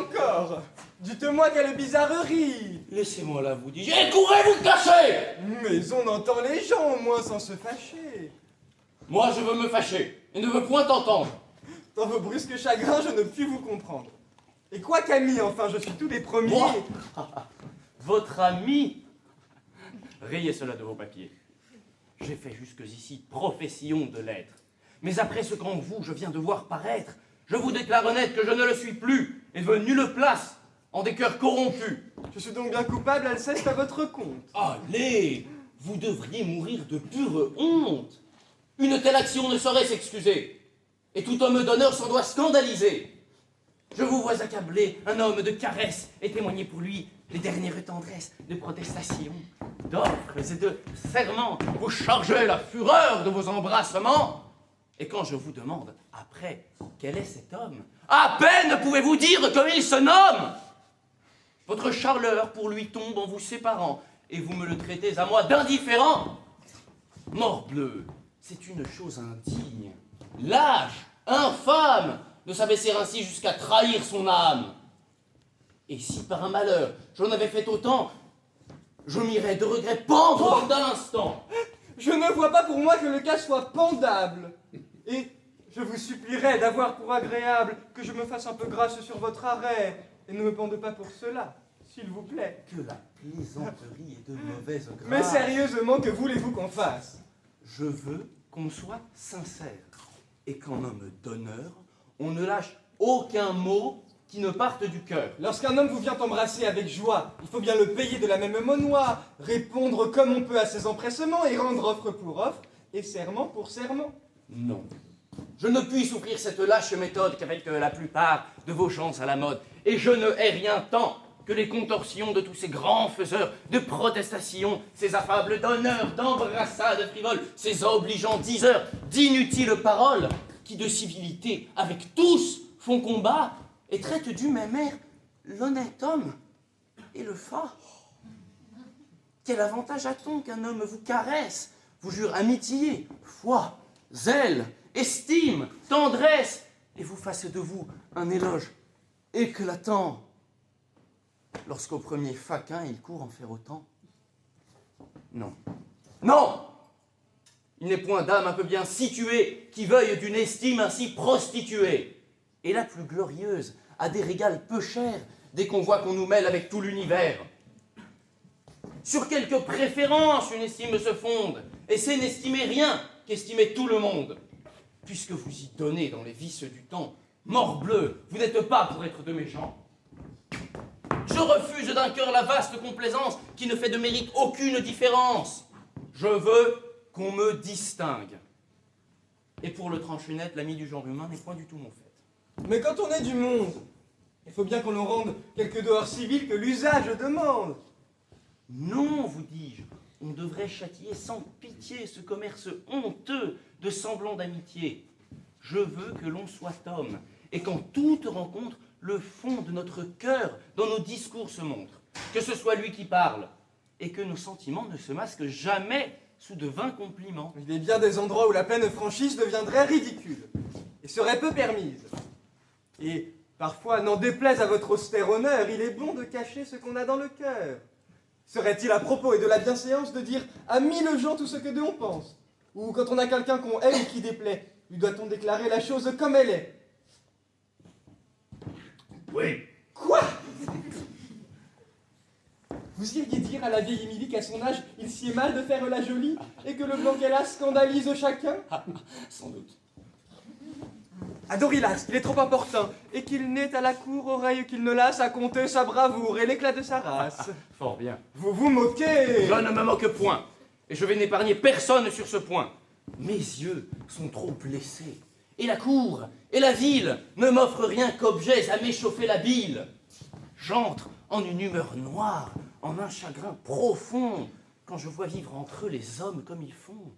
encore. Dites-moi quelle bizarrerie. Laissez-moi là, vous dis-je, et courez vous cacher. Mais on entend les gens, au moins, sans se fâcher. Moi, je veux me fâcher, et ne veux point t'entendre. Dans vos brusques chagrins, je ne puis vous comprendre. Et quoi qu'ami, enfin, je suis tous les premiers. Moi Votre ami? Rayez cela de vos papiers. J'ai fait jusqu'ici profession de l'être. Mais après ce qu'en vous je viens de voir paraître, je vous déclare honnête que je ne le suis plus, et veux nulle place en des cœurs corrompus. Je suis donc bien coupable, Alceste, à votre compte. Allez, vous devriez mourir de pure honte. Une telle action ne saurait s'excuser, et tout homme d'honneur s'en doit scandaliser. Je vous vois accabler un homme de caresses et témoigner pour lui les dernières tendresses de protestations, d'offres et de serments. Vous chargez la fureur de vos embrassements. Et quand je vous demande, après, quel est cet homme, à peine pouvez-vous dire comme il se nomme. Votre charleur pour lui tombe en vous séparant, et vous me le traitez à moi d'indifférent. Morbleu, c'est une chose indigne, lâche, infâme, de s'abaisser ainsi jusqu'à trahir son âme. Et si par un malheur j'en avais fait autant, je m'irais de regret pendre d'un instant. Je ne vois pas pour moi que le cas soit pendable. Et je vous supplierais d'avoir pour agréable que je me fasse un peu grâce sur votre arrêt, et ne me pende pas pour cela, s'il vous plaît. Que la plaisanterie est de mauvaise grâce. Mais sérieusement, que voulez-vous qu'on fasse? Je veux qu'on soit sincère, et qu'en homme d'honneur, on ne lâche aucun mot qui ne parte du cœur. Lorsqu'un homme vous vient embrasser avec joie, il faut bien le payer de la même monnoie, répondre comme on peut à ses empressements et rendre offre pour offre et serment pour serment. Non. Je ne puis souffrir cette lâche méthode qu'avec la plupart de vos chants à la mode. Et je ne hais rien tant que les contorsions de tous ces grands faiseurs de protestations, ces affables d'honneur, d'embrassades frivoles, ces obligeants diseurs d'inutiles paroles qui de civilité avec tous font combat et traitent du même air l'honnête homme et le fat. Quel avantage a-t-on qu'un homme vous caresse, vous jure amitié, foi, zèle, estime, tendresse, et vous fasse de vous un éloge éclatant, lorsqu'au premier faquin il court en faire autant? Non. Non! Il n'est point d'âme un peu bien située qui veuille d'une estime ainsi prostituée. Et la plus glorieuse a des régals peu chers dès qu'on voit qu'on nous mêle avec tout l'univers. Sur quelques préférences une estime se fonde, et c'est n'estimer rien qu'estimer tout le monde. Puisque vous y donnez dans les vices du temps, morbleu, vous n'êtes pas pour être de méchants. Je refuse d'un cœur la vaste complaisance qui ne fait de mérite aucune différence. Je veux qu'on me distingue. Et pour le trancher net, l'ami du genre humain n'est point du tout mon fait. Mais quand on est du monde, il faut bien qu'on nous rende quelques devoirs civils que l'usage demande. Non, vous dis-je, on devrait châtier sans pitié ce commerce honteux de semblant d'amitié. Je veux que l'on soit homme, et qu'en toute rencontre, le fond de notre cœur dans nos discours se montre. Que ce soit lui qui parle, et que nos sentiments ne se masquent jamais sous de vains compliments. Il est bien des endroits où la pleine franchise deviendrait ridicule, et serait peu permise. Et parfois, n'en déplaise à votre austère honneur, il est bon de cacher ce qu'on a dans le cœur. Serait-il à propos et de la bienséance de dire à mille gens tout ce que d'eux on pense? Ou quand on a quelqu'un qu'on aime et qui déplaît, lui doit-on déclarer la chose comme elle est? Oui. Quoi? Vous iriez dire à la vieille Émilie qu'à son âge, il sied mal de faire la jolie, et que le blanc qu'elle a scandalise chacun? Sans doute. À Dorilas, qu'il est trop importun, et qu'il n'est à la cour oreille qu'il ne lasse à compter sa bravoure et l'éclat de sa race. Fort bien. Vous vous moquez? Je ne me moque point, et je vais n'épargner personne sur ce point. Mes yeux sont trop blessés, et la cour et la ville ne m'offrent rien qu'objets à m'échauffer la bile. J'entre en une humeur noire, en un chagrin profond, quand je vois vivre entre eux les hommes comme ils font.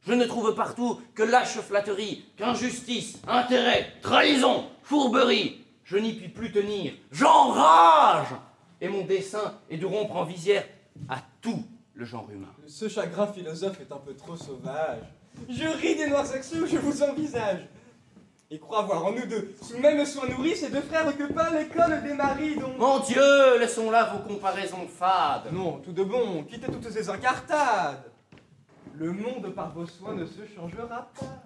Je ne trouve partout que lâche flatterie, qu'injustice, intérêt, trahison, fourberie. Je n'y puis plus tenir, j'enrage, et mon dessein est de rompre en visière à tout le genre humain. Ce chagrin philosophe est un peu trop sauvage. Je ris des noirs accès où je vous envisage. et croit voir en nous deux, sous même soin nourris, ces deux frères que peint l'école des maris dont... Mon Dieu, laissons là vos comparaisons fades. Non, tout de bon, quittez toutes ces incartades. Le monde par vos soins ne se changera pas.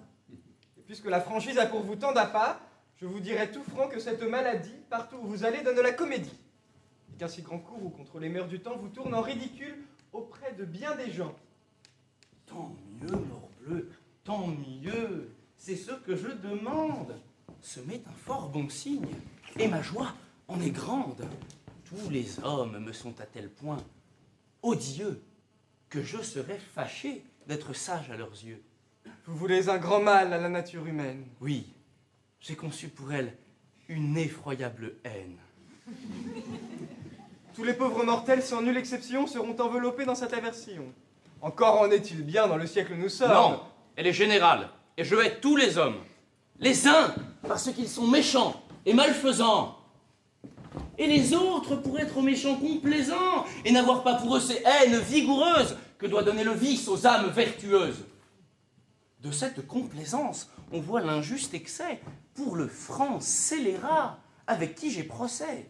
Et puisque la franchise a pour vous tant d'appât, je vous dirai tout franc que cette maladie, partout où vous allez, donne la comédie. Et qu'un si grand courroux contre les mœurs du temps vous tourne en ridicule auprès de bien des gens. Tant mieux, morbleu, tant mieux. C'est ce que je demande. Ce m'est un fort bon signe, et ma joie en est grande. Tous les hommes me sont à tel point odieux que je serais fâché d'être sage à leurs yeux. Vous voulez un grand mal à la nature humaine. Oui, j'ai conçu pour elle une effroyable haine. Tous les pauvres mortels, sans nulle exception, seront enveloppés dans cette aversion. Encore en est-il bien dans le siècle où nous sommes. Non, elle est générale, et je hais tous les hommes. Les uns, parce qu'ils sont méchants et malfaisants. Et les autres, pour être méchants complaisants, et n'avoir pas pour eux ces haines vigoureuses que doit donner le vice aux âmes vertueuses. De cette complaisance, on voit l'injuste excès pour le franc scélérat avec qui j'ai procès.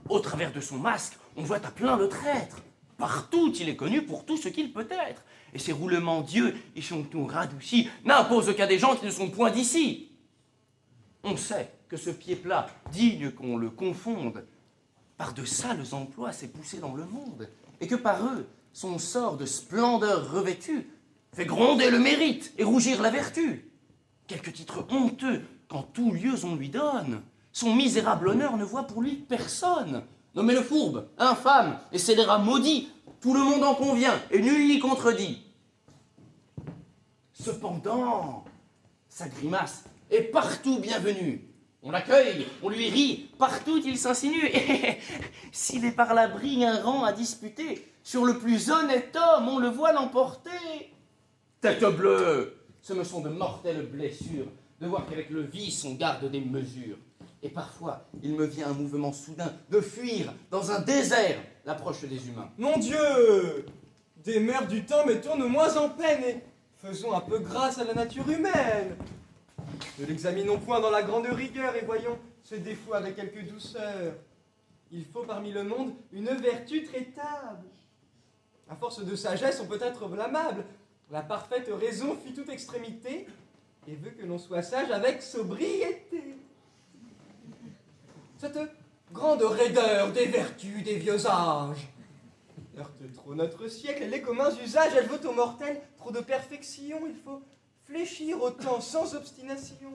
Au travers de son masque, on voit à plein le traître. Partout, il est connu pour tout ce qu'il peut être. Et ses roulements d'yeux et son ton radouci n'imposent qu'à des gens qui ne sont point d'ici. On sait que ce pied plat, digne qu'on le confonde, par de sales emplois s'est poussé dans le monde, et que par eux, son sort de splendeur revêtu fait gronder le mérite et rougir la vertu. Quelque titre honteux qu'en tous lieux on lui donne, son misérable honneur ne voit pour lui personne. Nommez-le fourbe, infâme et scélérat maudit, tout le monde en convient et nul n'y contredit. Cependant, sa grimace est partout bienvenue. On l'accueille, on lui rit, partout il s'insinue. Et s'il est par l'abri un rang à disputer, sur le plus honnête homme on le voit l'emporter. Tête bleue, ce me sont de mortelles blessures, de voir qu'avec le vice on garde des mesures. Et parfois, il me vient un mouvement soudain de fuir dans un désert l'approche des humains. Mon Dieu! Des mœurs du temps me tournent moins en peine et faisons un peu grâce à la nature humaine. Ne l'examinons point dans la grande rigueur et voyons ses défauts avec quelque douceur. Il faut parmi le monde une vertu traitable. À force de sagesse, on peut être blâmable. La parfaite raison fit toute extrémité et veut que l'on soit sage avec sobriété. Cette grande raideur des vertus des vieux âges heurte trop notre siècle et les communs usages. Elle veut aux mortels trop de perfection. Il faut fléchir au temps sans obstination.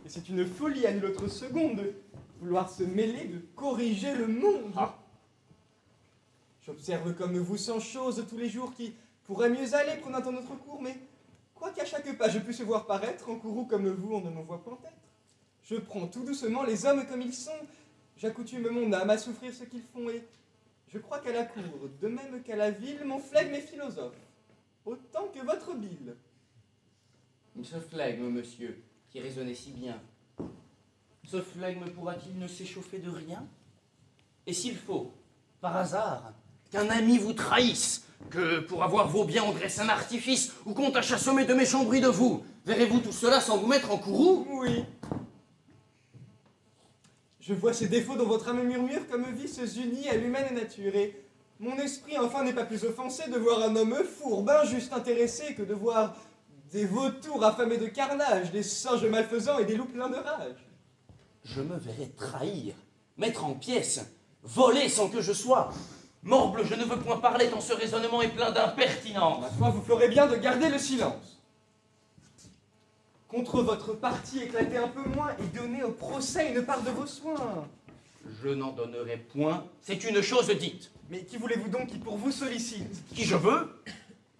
Et c'est une folie à nulle autre seconde de vouloir se mêler, de corriger le monde. J'observe comme vous 100 choses tous les jours qui pourraient mieux aller prenant un autre cours, mais quoiqu'à chaque pas je puisse voir paraître, en courroux comme vous, on ne m'en voit point être. Je prends tout doucement les hommes comme ils sont, j'accoutume mon âme à souffrir ce qu'ils font, et je crois qu'à la cour, de même qu'à la ville, mon flegme est philosophe, autant que votre bile. Ce flegme, monsieur, qui résonnait si bien, ce flegme pourra-t-il ne s'échauffer de rien? Et s'il faut, par hasard, qu'un ami vous trahisse, que pour avoir vos biens on dresse un artifice, ou qu'on tâche à sommer de méchants bruits de vous, verrez-vous tout cela sans vous mettre en courroux? Oui. Je vois ces défauts dont votre âme murmure comme vices unis à l'humaine nature, et mon esprit enfin n'est pas plus offensé de voir un homme fourbe, injuste, intéressé, que de voir des vautours affamés de carnage, des singes malfaisants et des loups pleins de rage. Je me verrai trahir, mettre en pièces, voler sans que je sois. Morble, je ne veux point parler tant ce raisonnement est plein d'impertinence. Ma foi, vous ferez bien de garder le silence. Contre votre parti, éclatez un peu moins et donnez au procès une part de vos soins. Je n'en donnerai point, c'est une chose dite. Mais qui voulez-vous donc qui pour vous sollicite? Qui je veux?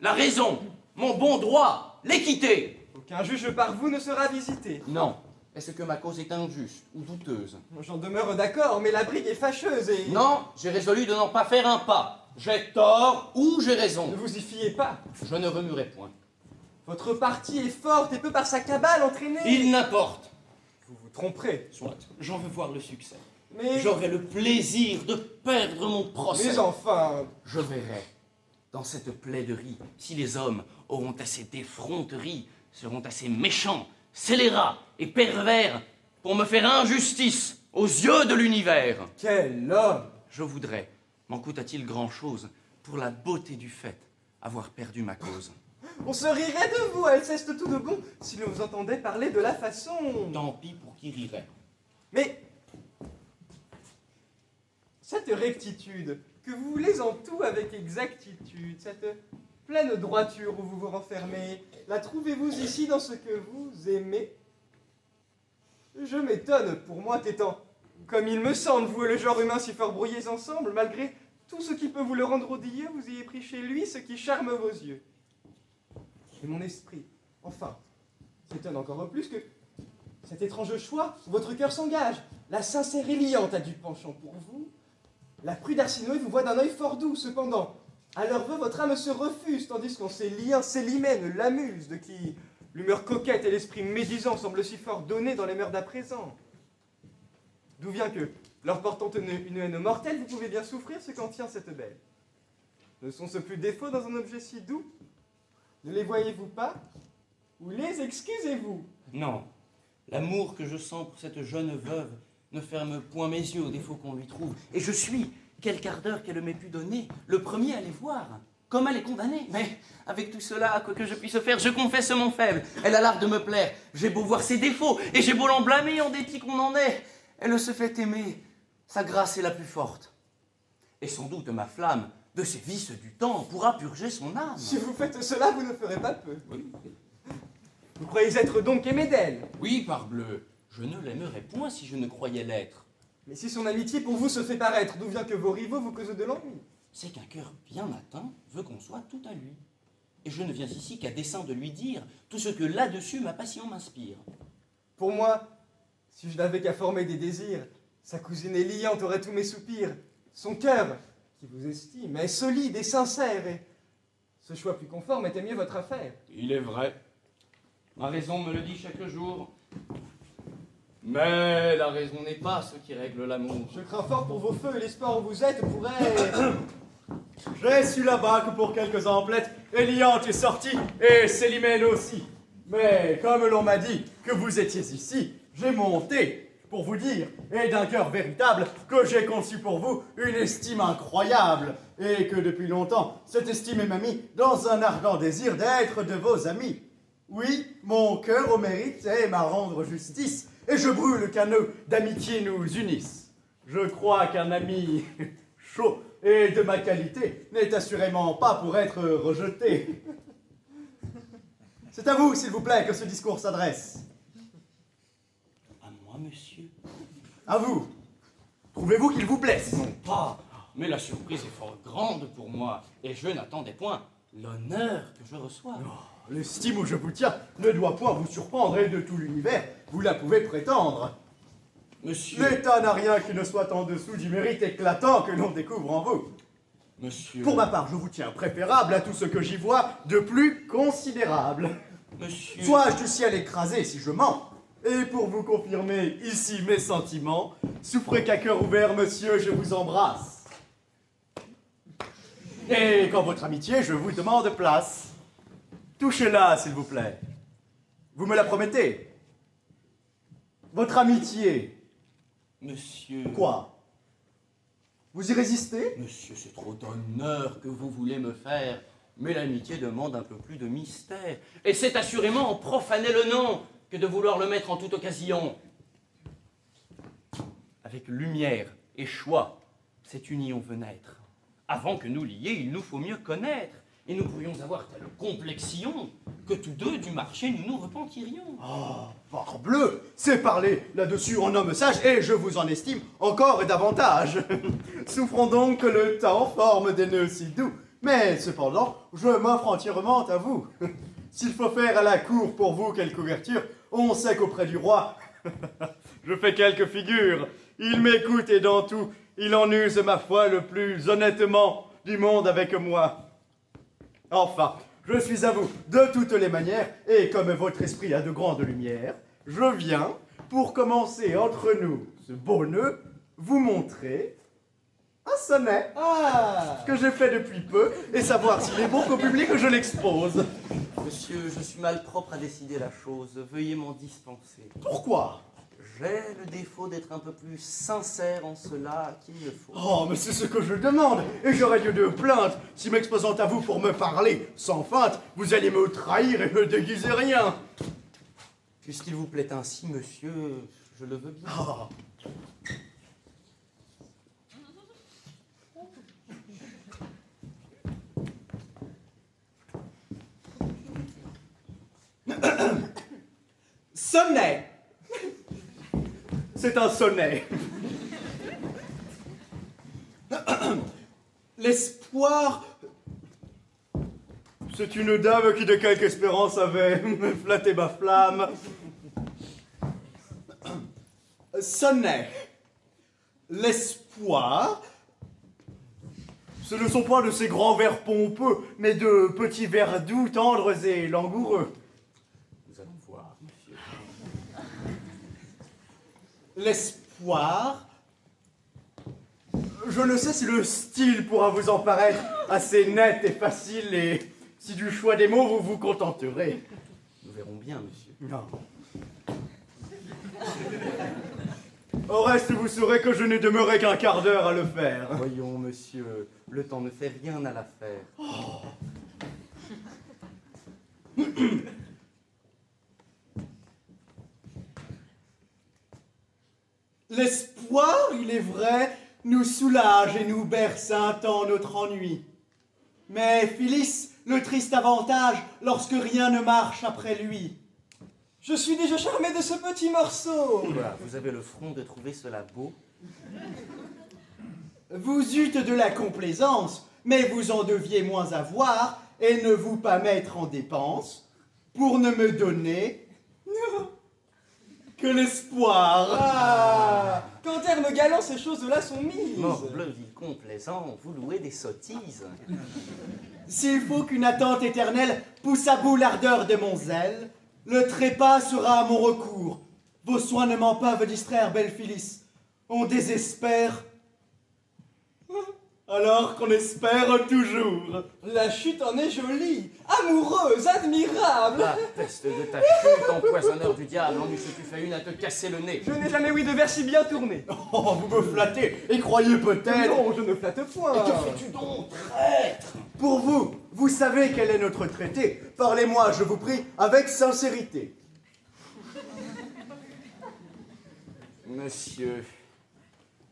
La raison, mon bon droit, l'équité. Aucun juge par vous ne sera visité. Non. Est-ce que ma cause est injuste ou douteuse? J'en demeure d'accord, mais la brigue est fâcheuse et... Non, j'ai résolu de n'en pas faire un pas. J'ai tort ou j'ai raison. Ne vous y fiez pas. Je ne remuerai point. Votre parti est forte et peut par sa cabale entraîner... Il n'importe. Vous vous tromperez. Soit, j'en veux voir le succès. Mais... J'aurai le plaisir de perdre mon procès. Mais enfin... Je verrai, dans cette plaiderie, si les hommes auront assez d'effronterie, seront assez méchants, scélérat et pervers pour me faire injustice aux yeux de l'univers. Quel homme! Je voudrais, m'en coûta-t-il grand-chose, pour la beauté du fait, avoir perdu ma cause. On se rirait de vous, Alceste tout de bon, si l'on vous entendait parler de la façon. Tant pis pour qui rirait. Mais cette rectitude, que vous voulez en tout avec exactitude, cette pleine droiture où vous vous renfermez, la trouvez-vous ici dans ce que vous aimez? Je m'étonne, pour moi, qu'étant, comme il me semble, vous et le genre humain si fort brouillés ensemble, malgré tout ce qui peut vous le rendre odieux, vous ayez pris chez lui ce qui charme vos yeux. Et mon esprit, enfin, s'étonne encore plus que cet étrange choix, votre cœur s'engage. La sincère Éliante a du penchant pour vous. La prude Arsinoé vous voit d'un œil fort doux, cependant. À leur vœu, votre âme se refuse, tandis qu'on Célimène l'amuse, de qui l'humeur coquette et l'esprit médisant semblent si fort donnés dans les mœurs d'à présent. D'où vient que, leur portant une haine mortelle, vous pouvez bien souffrir ce qu'en tient cette belle. Ne sont-ce plus défauts dans un objet si doux? Ne les voyez-vous pas? Ou les excusez-vous? Non, l'amour que je sens pour cette jeune veuve ne ferme point mes yeux aux défauts qu'on lui trouve. Et je suis, quel quart d'heure qu'elle m'ait pu donner, le premier à les voir, comme à les condamner. Mais avec tout cela, quoi que je puisse faire, je confesse mon faible. Elle a l'art de me plaire. J'ai beau voir ses défauts, et j'ai beau l'en blâmer en dépit qu'on en est. Elle se fait aimer. Sa grâce est la plus forte. Et sans doute ma flamme, de ses vices du temps, pourra purger son âme. Si vous faites cela, vous ne ferez pas peu. Oui, Vous croyez être donc aimé d'elle. oui, parbleu, je ne l'aimerais point si je ne croyais l'être. Mais si son amitié pour vous se fait paraître, d'où vient que vos rivaux vous causent de l'ennui? C'est qu'un cœur bien atteint veut qu'on soit tout à lui. Et je ne viens ici qu'à dessein de lui dire tout ce que là-dessus ma passion m'inspire. Pour moi, si je n'avais qu'à former des désirs, sa cousine Éliante aurait tous mes soupirs. Son cœur, qui vous estime, est solide et sincère, et ce choix plus conforme était mieux votre affaire. Il est vrai. Ma raison me le dit chaque jour. Mais la raison n'est pas ce qui règle l'amour. Je crains fort pour vos feux, et l'espoir où vous êtes pourrait... J'ai su là-bas que pour quelques emplettes, Éliante est sortie et Célimène aussi. Mais comme l'on m'a dit que vous étiez ici, j'ai monté pour vous dire, et d'un cœur véritable, que j'ai conçu pour vous une estime incroyable, et que depuis longtemps, cette estime m'a mis dans un ardent désir d'être de vos amis. Oui, mon cœur au mérite aime à rendre justice, et je brûle qu'un nœud d'amitié nous unisse. Je crois qu'un ami chaud et de ma qualité n'est assurément pas pour être rejeté. C'est à vous, s'il vous plaît, que ce discours s'adresse. À moi, monsieur? À vous. Trouvez-vous qu'il vous blesse? Non pas. Mais la surprise est fort grande pour moi, et je n'attendais point l'honneur que je reçois. L'estime où je vous tiens ne doit point vous surprendre, et de tout l'univers, vous la pouvez prétendre. Monsieur, L'État n'a rien qui ne soit en dessous du mérite éclatant que l'on découvre en vous. monsieur, Pour ma part, je vous tiens préférable à tout ce que j'y vois de plus considérable. monsieur, Sois-je du ciel écrasé si je mens. Et pour vous confirmer ici mes sentiments, souffrez qu'à cœur ouvert, monsieur, je vous embrasse. Et qu'en votre amitié, je vous demande place. Touchez-la, s'il vous plaît. Vous me la promettez? Votre amitié. monsieur. Quoi? Vous y résistez? Monsieur, c'est trop d'honneur que vous voulez me faire. Mais l'amitié demande un peu plus de mystère. Et c'est assurément en profaner le nom que de vouloir le mettre en toute occasion. Avec lumière et choix, cette union veut naître. Avant que nous lier, il nous faut mieux connaître. Et nous pourrions avoir telle complexion que tous deux du marché nous nous repentirions. Oh, parbleu! C'est parler là-dessus en homme sage, et je vous en estime encore davantage. Souffrons donc que le temps forme des nœuds si doux. Mais cependant, je m'offre entièrement à vous. S'il faut faire à la cour pour vous quelque ouverture, on sait qu'auprès du roi, je fais quelques figures. Il m'écoute et dans tout, il en use ma foi le plus honnêtement du monde avec moi. Enfin, je suis à vous de toutes les manières, et comme votre esprit a de grandes lumières, je viens, pour commencer entre nous ce beau nœud, vous montrer Un sonnet Ah! que j'ai fait depuis peu et savoir s'il est bon qu'au public je l'expose. Monsieur, je suis malpropre à décider la chose. Veuillez m'en dispenser. Pourquoi? J'ai le défaut d'être un peu plus sincère en cela qu'il ne faut. Oh, mais c'est ce que je demande, et j'aurais lieu de plainte si m'exposant à vous pour me parler, sans feinte, vous alliez me trahir et me déguiser rien. Puisqu'il vous plaît ainsi, monsieur, je le veux bien. Ah. Sonnet. C'est un sonnet. L'espoir. C'est une dame qui de quelque espérance avait flatté ma flamme. Sonnet. L'espoir. Ce ne sont pas de ces grands vers pompeux, mais de petits vers doux, tendres et langoureux. Nous allons voir, monsieur. L'espoir. Je ne sais si le style pourra vous en paraître assez net et facile, et si du choix des mots vous vous contenterez. Nous verrons bien, monsieur. Non. Au reste, vous saurez que je n'ai demeuré qu'un quart d'heure à le faire. Voyons, monsieur, le temps ne fait rien à l'affaire. L'espoir, il est vrai, nous soulage et nous berce un temps notre ennui. Mais Phyllis, le triste avantage lorsque rien ne marche après lui. Je suis déjà charmé de ce petit morceau. Voilà, vous avez le front de trouver cela beau. Vous eûtes de la complaisance, mais vous en deviez moins avoir et ne vous pas mettre en dépense pour ne me donner que l'espoir. Ah! Qu'en termes galants, ces choses-là sont mises. Morbleu, vicomte plaisant, vous louez des sottises. S'il faut qu'une attente éternelle pousse à bout l'ardeur de mon zèle, le trépas sera à mon recours. Vos soins ne m'en peuvent distraire, belle Phyllis. On désespère, alors qu'on espère toujours. La chute en est jolie, amoureuse, admirable. La peste de ta chute, empoisonneur du diable, en eussent-tu fait une à te casser le nez. Je n'ai jamais ouï de vers si bien tourné. Oh, vous me flattez et croyez peut-être. Non, je ne flatte point. Que fais-tu donc, traître? Pour vous, vous savez quel est notre traité. Parlez-moi, je vous prie, avec sincérité. Monsieur,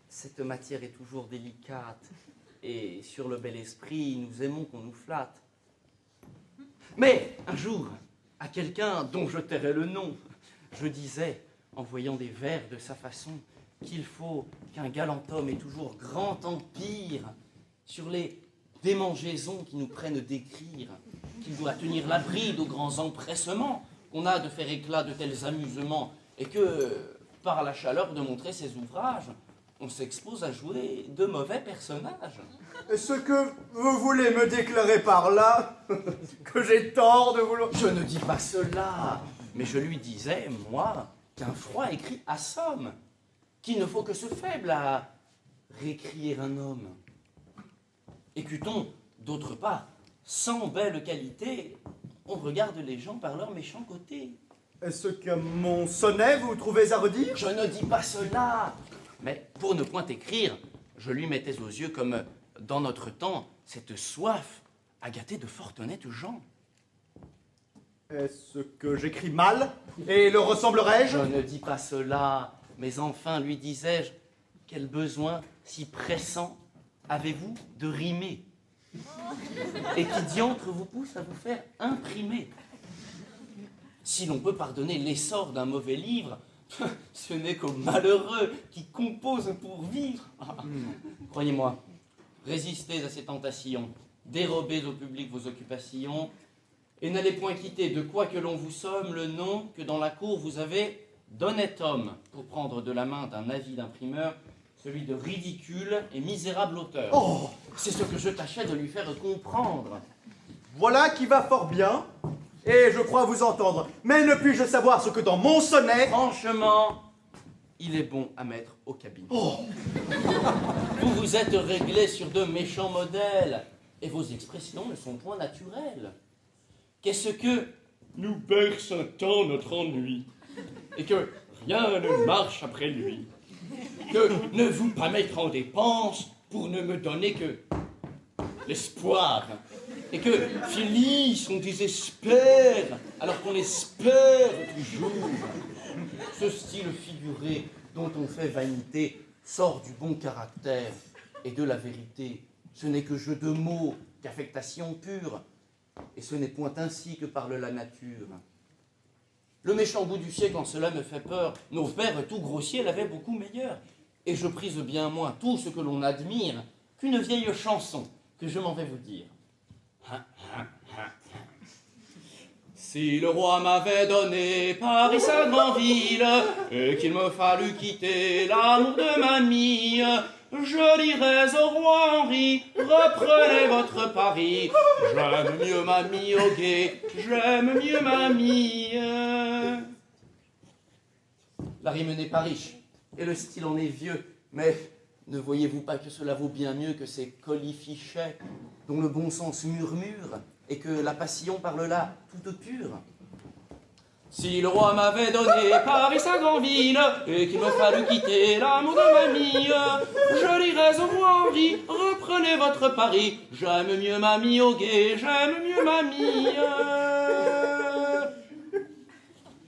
cette matière est toujours délicate, et sur le bel esprit, nous aimons qu'on nous flatte. Mais un jour, à quelqu'un dont je tairai le nom, je disais, en voyant des vers de sa façon, qu'il faut qu'un galant homme ait toujours grand empire sur les démangeaisons qui nous prennent d'écrire, qu'il doit tenir la bride aux grands empressements, qu'on a de faire éclat de tels amusements, et que, par la chaleur de montrer ses ouvrages, on s'expose à jouer de mauvais personnages. Ce que vous voulez me déclarer par là, que j'ai tort de vouloir... Je ne dis pas cela, mais je lui disais, moi, qu'un froid écrit assomme, qu'il ne faut que ce faible à récrier un homme. Écoutons, d'autre part, sans belle qualité, on regarde les gens par leur méchant côté. Est-ce que mon sonnet vous trouvez à redire? Je ne dis pas cela, mais pour ne point écrire, je lui mettais aux yeux comme, dans notre temps, cette soif à gâter de fort honnêtes gens. Est-ce que j'écris mal? Et le ressemblerai-je? Je ne dis pas cela, mais enfin, lui disais-je, quel besoin si pressant avez-vous de rimer? Et qui diantre vous pousse à vous faire imprimer? Si l'on peut pardonner l'essor d'un mauvais livre, ce n'est qu'aux malheureux qui composent pour vivre. Croyez-moi, résistez à ces tentations, dérobez au public vos occupations, et n'allez point quitter de quoi que l'on vous somme le nom que dans la cour vous avez d'honnête homme, pour prendre de la main d'un avide imprimeur celui de ridicule et misérable auteur. Oh! C'est ce que je tâchais de lui faire comprendre. Voilà qui va fort bien, et je crois vous entendre. Mais ne puis-je savoir ce que dans mon sonnet... Franchement, il est bon à mettre au cabinet. Oh! Vous vous êtes réglé sur de méchants modèles, et vos expressions ne sont point naturelles. Qu'est-ce que nous berce un temps notre ennui, et que rien ne marche après lui, que ne vous pas mettre en dépense pour ne me donner que l'espoir, et que Félix on désespère, alors qu'on espère toujours. Ce style figuré dont on fait vanité sort du bon caractère et de la vérité. Ce n'est que jeu de mots, qu'affectation pure, et ce n'est point ainsi que parle la nature. Le méchant bout du siècle, en cela me fait peur. Nos pères, tout grossiers, l'avaient beaucoup meilleur. Et je prise bien moins tout ce que l'on admire qu'une vieille chanson que je m'en vais vous dire. Si le roi m'avait donné Paris, sa grande ville, et qu'il me fallut quitter l'amour de mamie, je dirais au roi Henri, reprenez votre Paris. J'aime mieux mamie au guet, j'aime mieux mamie. La rime n'est pas riche, et le style en est vieux, mais ne voyez-vous pas que cela vaut bien mieux que ces colifichets dont le bon sens murmure, et que la passion parle là toute pure? Si le roi m'avait donné Paris, sa grande ville, et qu'il me fallut quitter l'amour de mamie, je dirais au roi Henri, reprenez votre Paris, j'aime mieux mamie au guet, j'aime mieux mamie.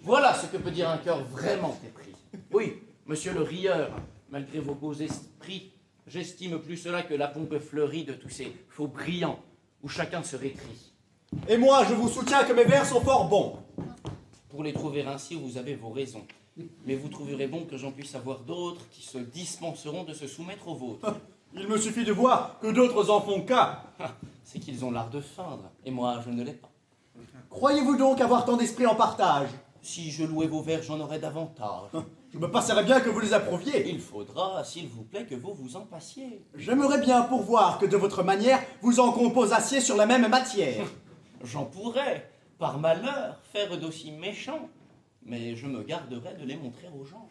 Voilà ce que peut dire un cœur vraiment épris. Oui, monsieur le rieur, malgré vos beaux esprits, j'estime plus cela que la pompe fleurie de tous ces faux brillants, où chacun se récrie. Et moi, je vous soutiens que mes vers sont fort bons. Pour les trouver ainsi, vous avez vos raisons. Mais vous trouverez bon que j'en puisse avoir d'autres qui se dispenseront de se soumettre aux vôtres. Il me suffit de voir que d'autres en font cas. C'est qu'ils ont l'art de feindre, et moi je ne l'ai pas. Croyez-vous donc avoir tant d'esprit en partage? Si je louais vos vers, j'en aurais davantage. Je me passerais bien que vous les approuviez. Il faudra, s'il vous plaît, que vous vous en passiez. J'aimerais bien pourvoir que de votre manière, vous en composassiez sur la même matière. J'en pourrais, par malheur, faire d'aussi méchants, mais je me garderai de les montrer aux gens.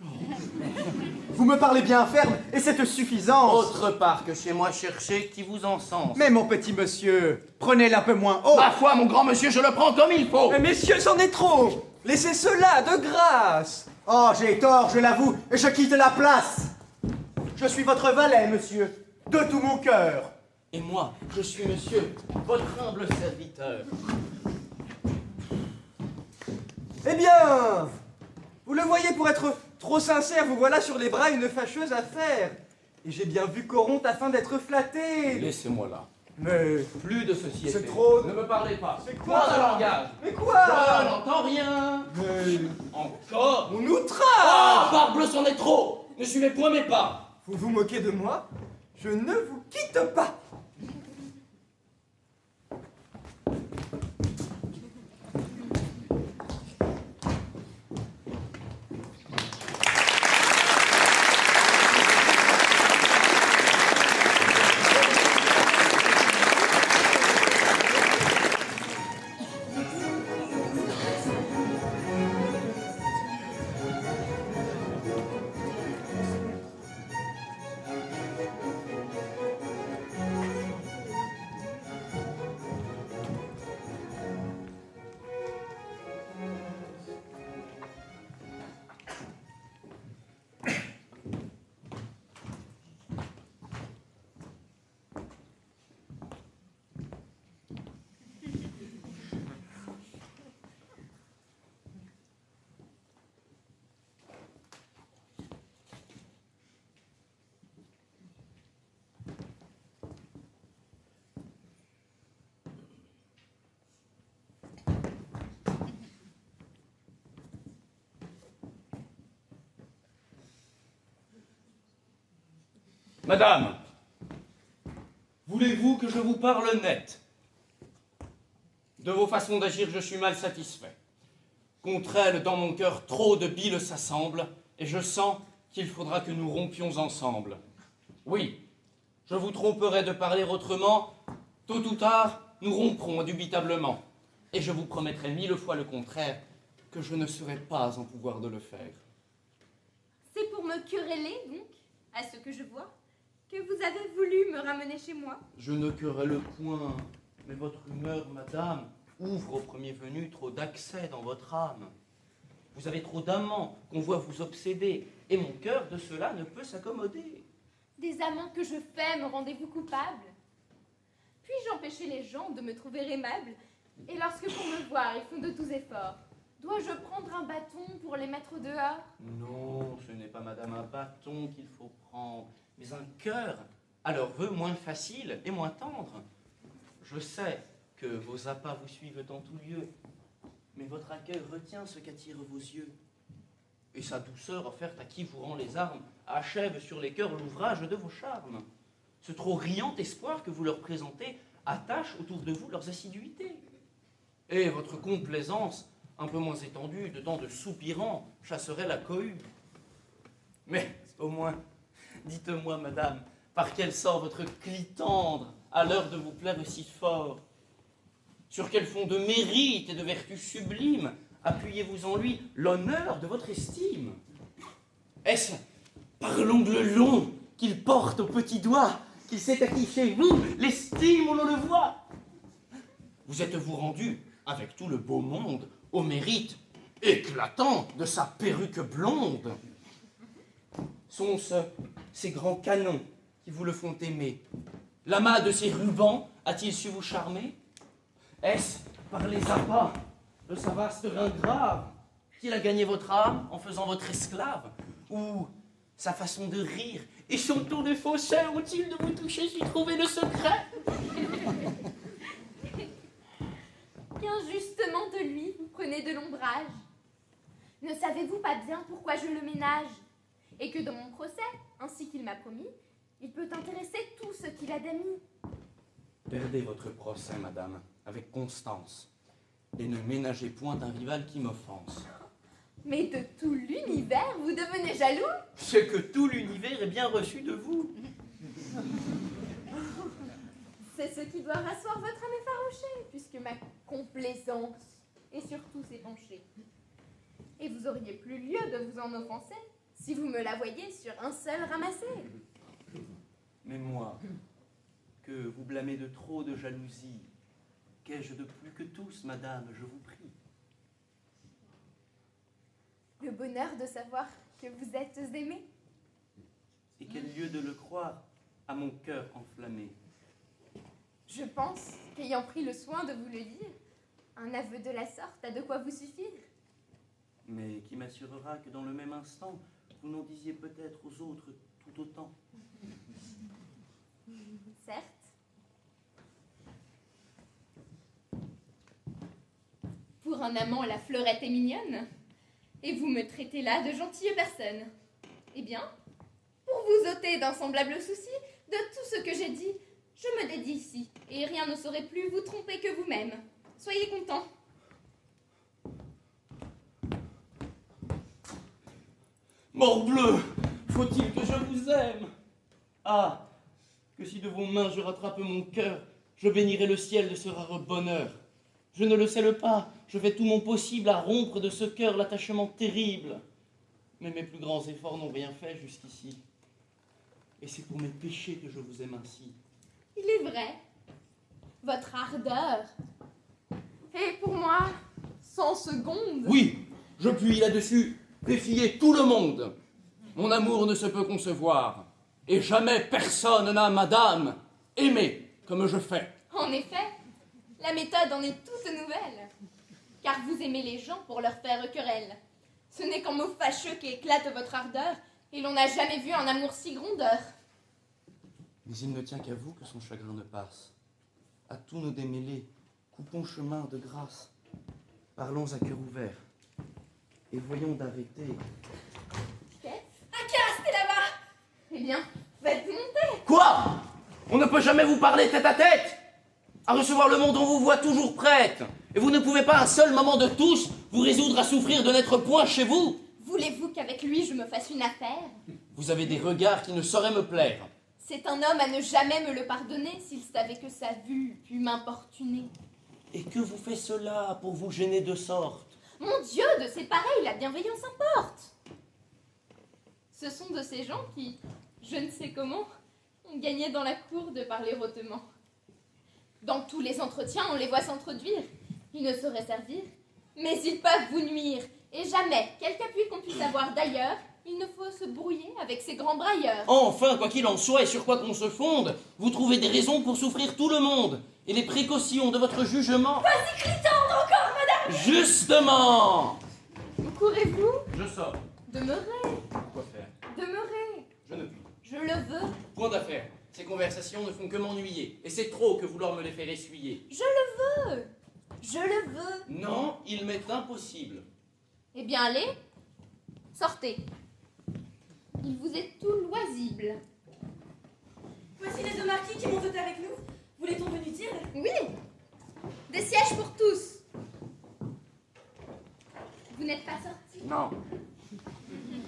Vous me parlez bien ferme, et c'est suffisance. Autre part que chez moi, cherchez qui vous encense. Mais mon petit monsieur, prenez-le un peu moins haut. Ma foi, mon grand monsieur, je le prends comme il faut. Mais messieurs, c'en est trop. Laissez cela, de grâce. Oh, j'ai tort, je l'avoue, et je quitte la place. Je suis votre valet, monsieur, de tout mon cœur. Et moi, je suis monsieur, votre humble serviteur. Eh bien, vous le voyez, pour être trop sincère, vous voilà sur les bras une fâcheuse affaire. Et j'ai bien vu Coronte afin d'être flatté. Laissez-moi là. Mais... Plus de société. C'est trop... Ne me parlez pas. C'est quoi Point de langage. Mais quoi? Je n'entends rien. Mais... Encore. On Ah, outrage. parbleu, c'en est trop. Ne suivez point mes pas. Vous vous moquez de moi? Je ne vous quitte pas. Madame, voulez-vous que je vous parle net? De vos façons d'agir, je suis mal satisfait. Contre elles, dans mon cœur, trop de bile s'assemble, et je sens qu'il faudra que nous rompions ensemble. Oui, je vous tromperai de parler autrement. Tôt ou tard, nous romprons indubitablement. Et je vous promettrai 1000 fois le contraire, que je ne serai pas en pouvoir de le faire. C'est pour me quereller, donc, à ce que je vois. que vous avez voulu me ramener chez moi. Je ne querelle point, mais votre humeur, madame, ouvre au premier venu trop d'accès dans votre âme. Vous avez trop d'amants qu'on voit vous obséder, et mon cœur de cela ne peut s'accommoder. Des amants que je fais me rendez-vous coupable? Puis-je empêcher les gens de me trouver aimable? Et lorsque pour me voir, ils font de tous efforts, dois-je prendre un bâton pour les mettre dehors? Non, ce n'est pas madame un bâton qu'il faut prendre, mais un cœur, à leurs vœux moins facile et moins tendre. Je sais que vos appâts vous suivent en tout lieu, mais votre accueil retient ce qu'attirent vos yeux. Et sa douceur offerte à qui vous rend les armes achève sur les cœurs l'ouvrage de vos charmes. Ce trop riant espoir que vous leur présentez attache autour de vous leurs assiduités. Et votre complaisance, un peu moins étendue, de tant de soupirants, chasserait la cohue. Mais au moins, dites-moi, madame, par quel sort votre cli tendre à l'heure de vous plaire si fort? Sur quel fond de mérite et de vertu sublime appuyez-vous en lui l'honneur de votre estime? Est-ce par l'ongle long qu'il porte au petit doigt qu'il s'est acquis chez vous l'estime où l'on le voit? Vous êtes-vous rendu, avec tout le beau monde, au mérite éclatant de sa perruque blonde? Sont-ce ces grands canons qui vous le font aimer? L'amas de ses rubans a-t-il su vous charmer? Est-ce par les appâts de sa vaste rein grave qu'il a gagné votre âme en faisant votre esclave? Ou sa façon de rire et son ton de faussaire ont-ils de vous toucher si trouver le secret? Qu'injustement de lui vous prenez de l'ombrage. Ne savez-vous pas bien pourquoi je le ménage? Et que dans mon procès, ainsi qu'il m'a promis, il peut intéresser tout ce qu'il a d'amis. Perdez votre procès, madame, avec constance, et ne ménagez point un rival qui m'offense. Mais de tout l'univers, vous devenez jaloux? C'est que tout l'univers est bien reçu de vous. C'est ce qui doit rasseoir votre âme effarouchée, puisque ma complaisance est sur tous épanchée. Et vous auriez plus lieu de vous en offenser, si vous me la voyiez sur un seul ramassé. Mais moi, que vous blâmez de trop de jalousie, qu'ai-je de plus que tous, madame, je vous prie? Le bonheur de savoir que vous êtes aimée. Et quel lieu de le croire à mon cœur enflammé? Je pense qu'ayant pris le soin de vous le dire, un aveu de la sorte a de quoi vous suffire. Mais qui m'assurera que dans le même instant, vous n'en disiez peut-être aux autres tout autant? Certes. Pour un amant, la fleurette est mignonne, et vous me traitez là de gentille personne. Eh bien, pour vous ôter d'un semblable souci, de tout ce que j'ai dit, je me dédie ici, et rien ne saurait plus vous tromper que vous-même. Soyez contents. Morbleu, faut-il que je vous aime? Ah, que si de vos mains je rattrape mon cœur, je bénirai le ciel de ce rare bonheur. Je ne le scelle pas, je fais tout mon possible à rompre de ce cœur l'attachement terrible. Mais mes plus grands efforts n'ont rien fait jusqu'ici. Et c'est pour mes péchés que je vous aime ainsi. Il est vrai, votre ardeur est pour moi 100 secondes. Oui, je puis là-dessus défier tout le monde. Mon amour ne se peut concevoir, et jamais personne n'a, madame, aimé comme je fais. En effet, la méthode en est toute nouvelle, car vous aimez les gens pour leur faire querelle. Ce n'est qu'en mots fâcheux qu'éclate votre ardeur, et l'on n'a jamais vu un amour si grondeur. Mais il ne tient qu'à vous que son chagrin ne passe. À tous nos démêlés, coupons chemin de grâce. Parlons à cœur ouvert, et voyons d'arrêter. Un caste là-bas. Eh bien, faites monter. Quoi? On ne peut jamais vous parler tête à tête? À recevoir le monde, on vous voit toujours prête. Et vous ne pouvez pas un seul moment de tous vous résoudre à souffrir de n'être point chez vous? Voulez-vous qu'avec lui je me fasse une affaire? Vous avez des regards qui ne sauraient me plaire. C'est un homme à ne jamais me le pardonner s'il savait que sa vue put m'importuner. Et que vous fait cela pour vous gêner de sorte? Mon Dieu, de ces pareils, la bienveillance importe. Ce sont de ces gens qui, je ne sais comment, on gagnait dans la cour de parler hautement. Dans tous les entretiens, on les voit s'introduire. Ils ne sauraient servir, mais ils peuvent vous nuire. Et jamais, quelque appui qu'on puisse avoir d'ailleurs, il ne faut se brouiller avec ces grands brailleurs. Enfin, quoi qu'il en soit et sur quoi qu'on se fonde, vous trouvez des raisons pour souffrir tout le monde. Et les précautions de votre jugement... Vas-y, clitante encore, madame! Justement! Courez-vous? Je sors. Demeurez, Quoi faire? demeurez. Je ne puis. Je le veux. Point d'affaire. Ces conversations ne font que m'ennuyer. Et c'est trop que vouloir me les faire essuyer. Je le veux. Je le veux. Non, il m'est impossible. Eh bien, allez, sortez. Il vous est tout loisible. Voici les deux marquis qui m'ont voté avec nous. Voulait-on venir dire? Oui, des sièges pour tous. Vous n'êtes pas sorti. Non.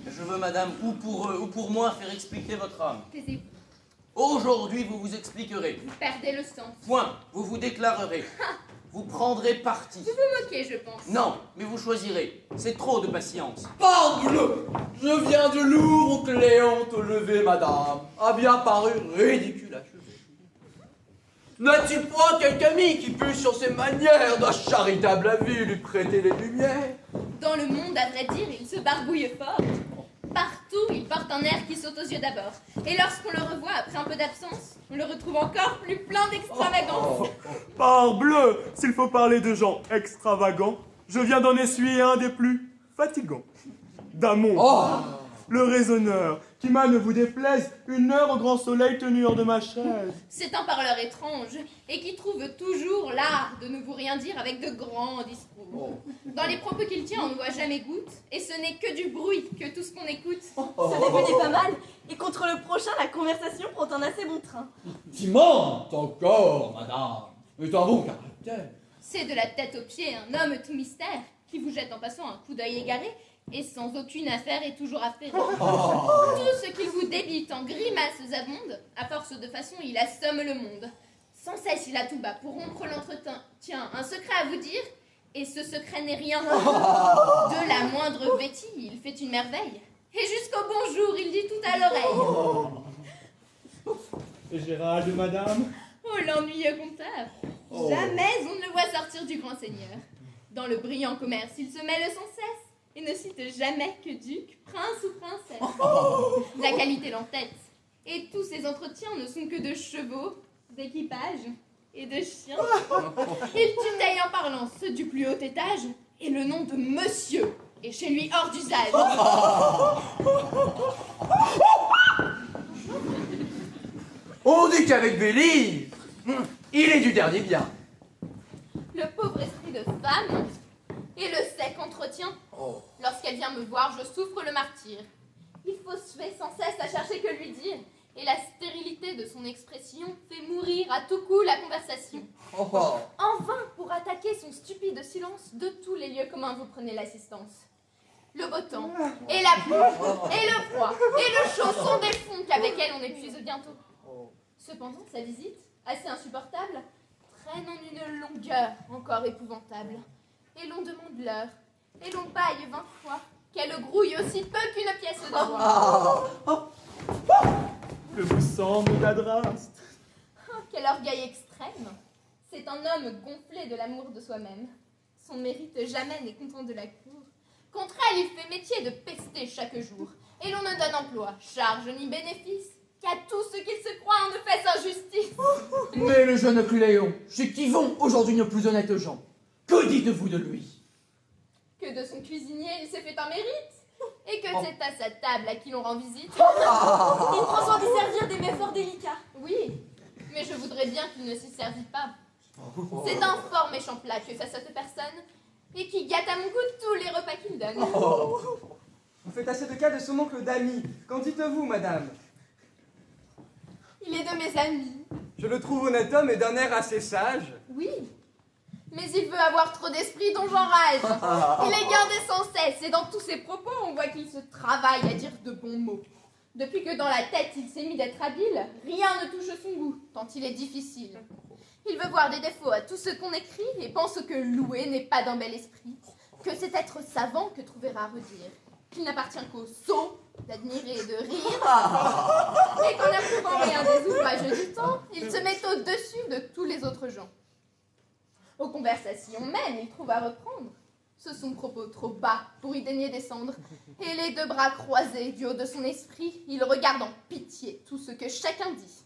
Je veux, madame, ou pour eux, ou pour moi, faire expliquer votre âme. Taisez-vous. Aujourd'hui, vous vous expliquerait. Vous perdez le sens. Point. Vous vous déclarerez. Vous prendrez parti. Vous vous moquez, je pense. Non, mais vous choisirez. C'est trop de patience. Parbleu! Je viens de Lourdes, Cléante au lever, madame, a bien paru ridicule à chevet. N'as-tu point quelque ami qui puisse, sur ses manières d'un charitable avis, lui prêter les lumières? Dans le monde, à vrai dire, il se barbouille fort. Partout, il porte un air qui saute aux yeux d'abord. Et lorsqu'on le revoit après un peu d'absence, on le retrouve encore plus plein d'extravagance. Parbleu, s'il faut parler de gens extravagants, je viens d'en essuyer un des plus fatigants. Damon, le raisonneur, qui m'a, ne vous déplaise, une heure au grand soleil tenu hors de ma chaise. C'est un parleur étrange et qui trouve toujours l'art de ne vous rien dire avec de grands discours. Dans les propos qu'il tient, on ne voit jamais goutte, et ce n'est que du bruit que tout ce qu'on écoute. Ça devenait pas mal. Et contre le prochain, la conversation prend un assez bon train. Dimante encore, madame, est un bon caractère. C'est de la tête aux pieds un homme tout mystère qui vous jette en passant un coup d'œil égaré et sans aucune affaire et toujours affairé. Tout ce qu'il vous débite en grimaces abonde, à force de façon il assomme le monde. Sans cesse il a tout bas pour rompre l'entretien, un secret à vous dire, et ce secret n'est rien. De la moindre bêtise, il fait une merveille, et jusqu'au bonjour il dit tout à l'oreille. Et Gérald, madame? Oh, l'ennuyeux conteur! Jamais on ne le voit sortir du grand seigneur. Dans le brillant commerce, il se mêle sans cesse et ne cite jamais que duc, prince ou princesse. La qualité l'entête. Et tous ces entretiens ne sont que de chevaux, d'équipages et de chiens. Il tutoie en parlant ceux du plus haut étage et le nom de monsieur est chez lui hors d'usage. On dit qu'avec Bélie, il est du dernier bien. Le pauvre esprit de femme et le sec entretien. Lorsqu'elle vient me voir, je souffre le martyre. Il faut se faire sans cesse à chercher que lui dire, et la stérilité de son expression fait mourir à tout coup la conversation. En vain, pour attaquer son stupide silence, de tous les lieux communs vous prenez l'assistance. Le beau temps, et la pluie, et le froid, et le chaud sont des fonds qu'avec elle on épuise bientôt. Cependant, sa visite, assez insupportable, traîne en une longueur encore épouvantable. Et l'on demande l'heure, et l'on baille 20 fois, qu'elle grouille aussi peu qu'une pièce de bois. Que vous semble d'Adraste? Oh, quel orgueil extrême! C'est un homme gonflé de l'amour de soi-même. Son mérite jamais n'est content de la cour. Contre elle, il fait métier de pester chaque jour. Et l'on ne donne emploi, charge ni bénéfice, qu'à tous ceux qu'il se croit on ne fait injustice. Mais le jeune Cléon, chez qui vont aujourd'hui nos plus honnêtes gens, que dites-vous de lui? Que de son cuisinier, il s'est fait un mérite. Et que c'est à sa table à qui l'on rend visite. Il prend soin d'y servir des mets fort délicats. Oui, mais je voudrais bien qu'il ne s'y servît pas. C'est un fort méchant plat que fasse cette personne, et qui gâte à mon goût tous les repas qu'il donne. Vous faites assez de cas de son oncle Damy. Qu'en dites-vous, madame? Il est de mes amis. Je le trouve honnête homme et d'un air assez sage. Oui, mais il veut avoir trop d'esprit dont j'enrage. Il est gardé sans cesse, et dans tous ses propos, on voit qu'il se travaille à dire de bons mots. Depuis que dans la tête il s'est mis d'être habile, rien ne touche son goût, tant il est difficile. Il veut voir des défauts à tout ce qu'on écrit, et pense que louer n'est pas d'un bel esprit, que c'est être savant que trouver à redire, qu'il n'appartient qu'aux sots d'admirer et de rire, et qu'en n'approuvant rien des ouvrages, se met au-dessus de tous les autres gens. Aux conversations même, il trouve à reprendre. Ce sont propos trop bas pour y daigner descendre, et les deux bras croisés du haut de son esprit, il regarde en pitié tout ce que chacun dit.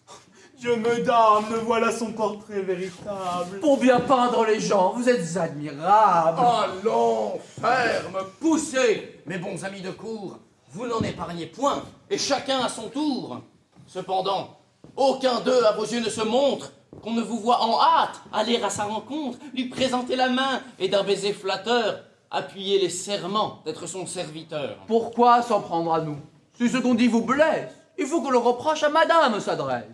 Je me damne, voilà son portrait véritable. Pour bien peindre les gens, vous êtes admirables. Allons, ferme, poussez, mes bons amis de cour, vous n'en épargnez point, et chacun à son tour. Cependant, aucun d'eux à vos yeux ne se montre, qu'on ne vous voit en hâte aller à sa rencontre, lui présenter la main et d'un baiser flatteur appuyer les serments d'être son serviteur. Pourquoi s'en prendre à nous? Si ce qu'on dit vous blesse, il faut que le reproche à madame s'adresse.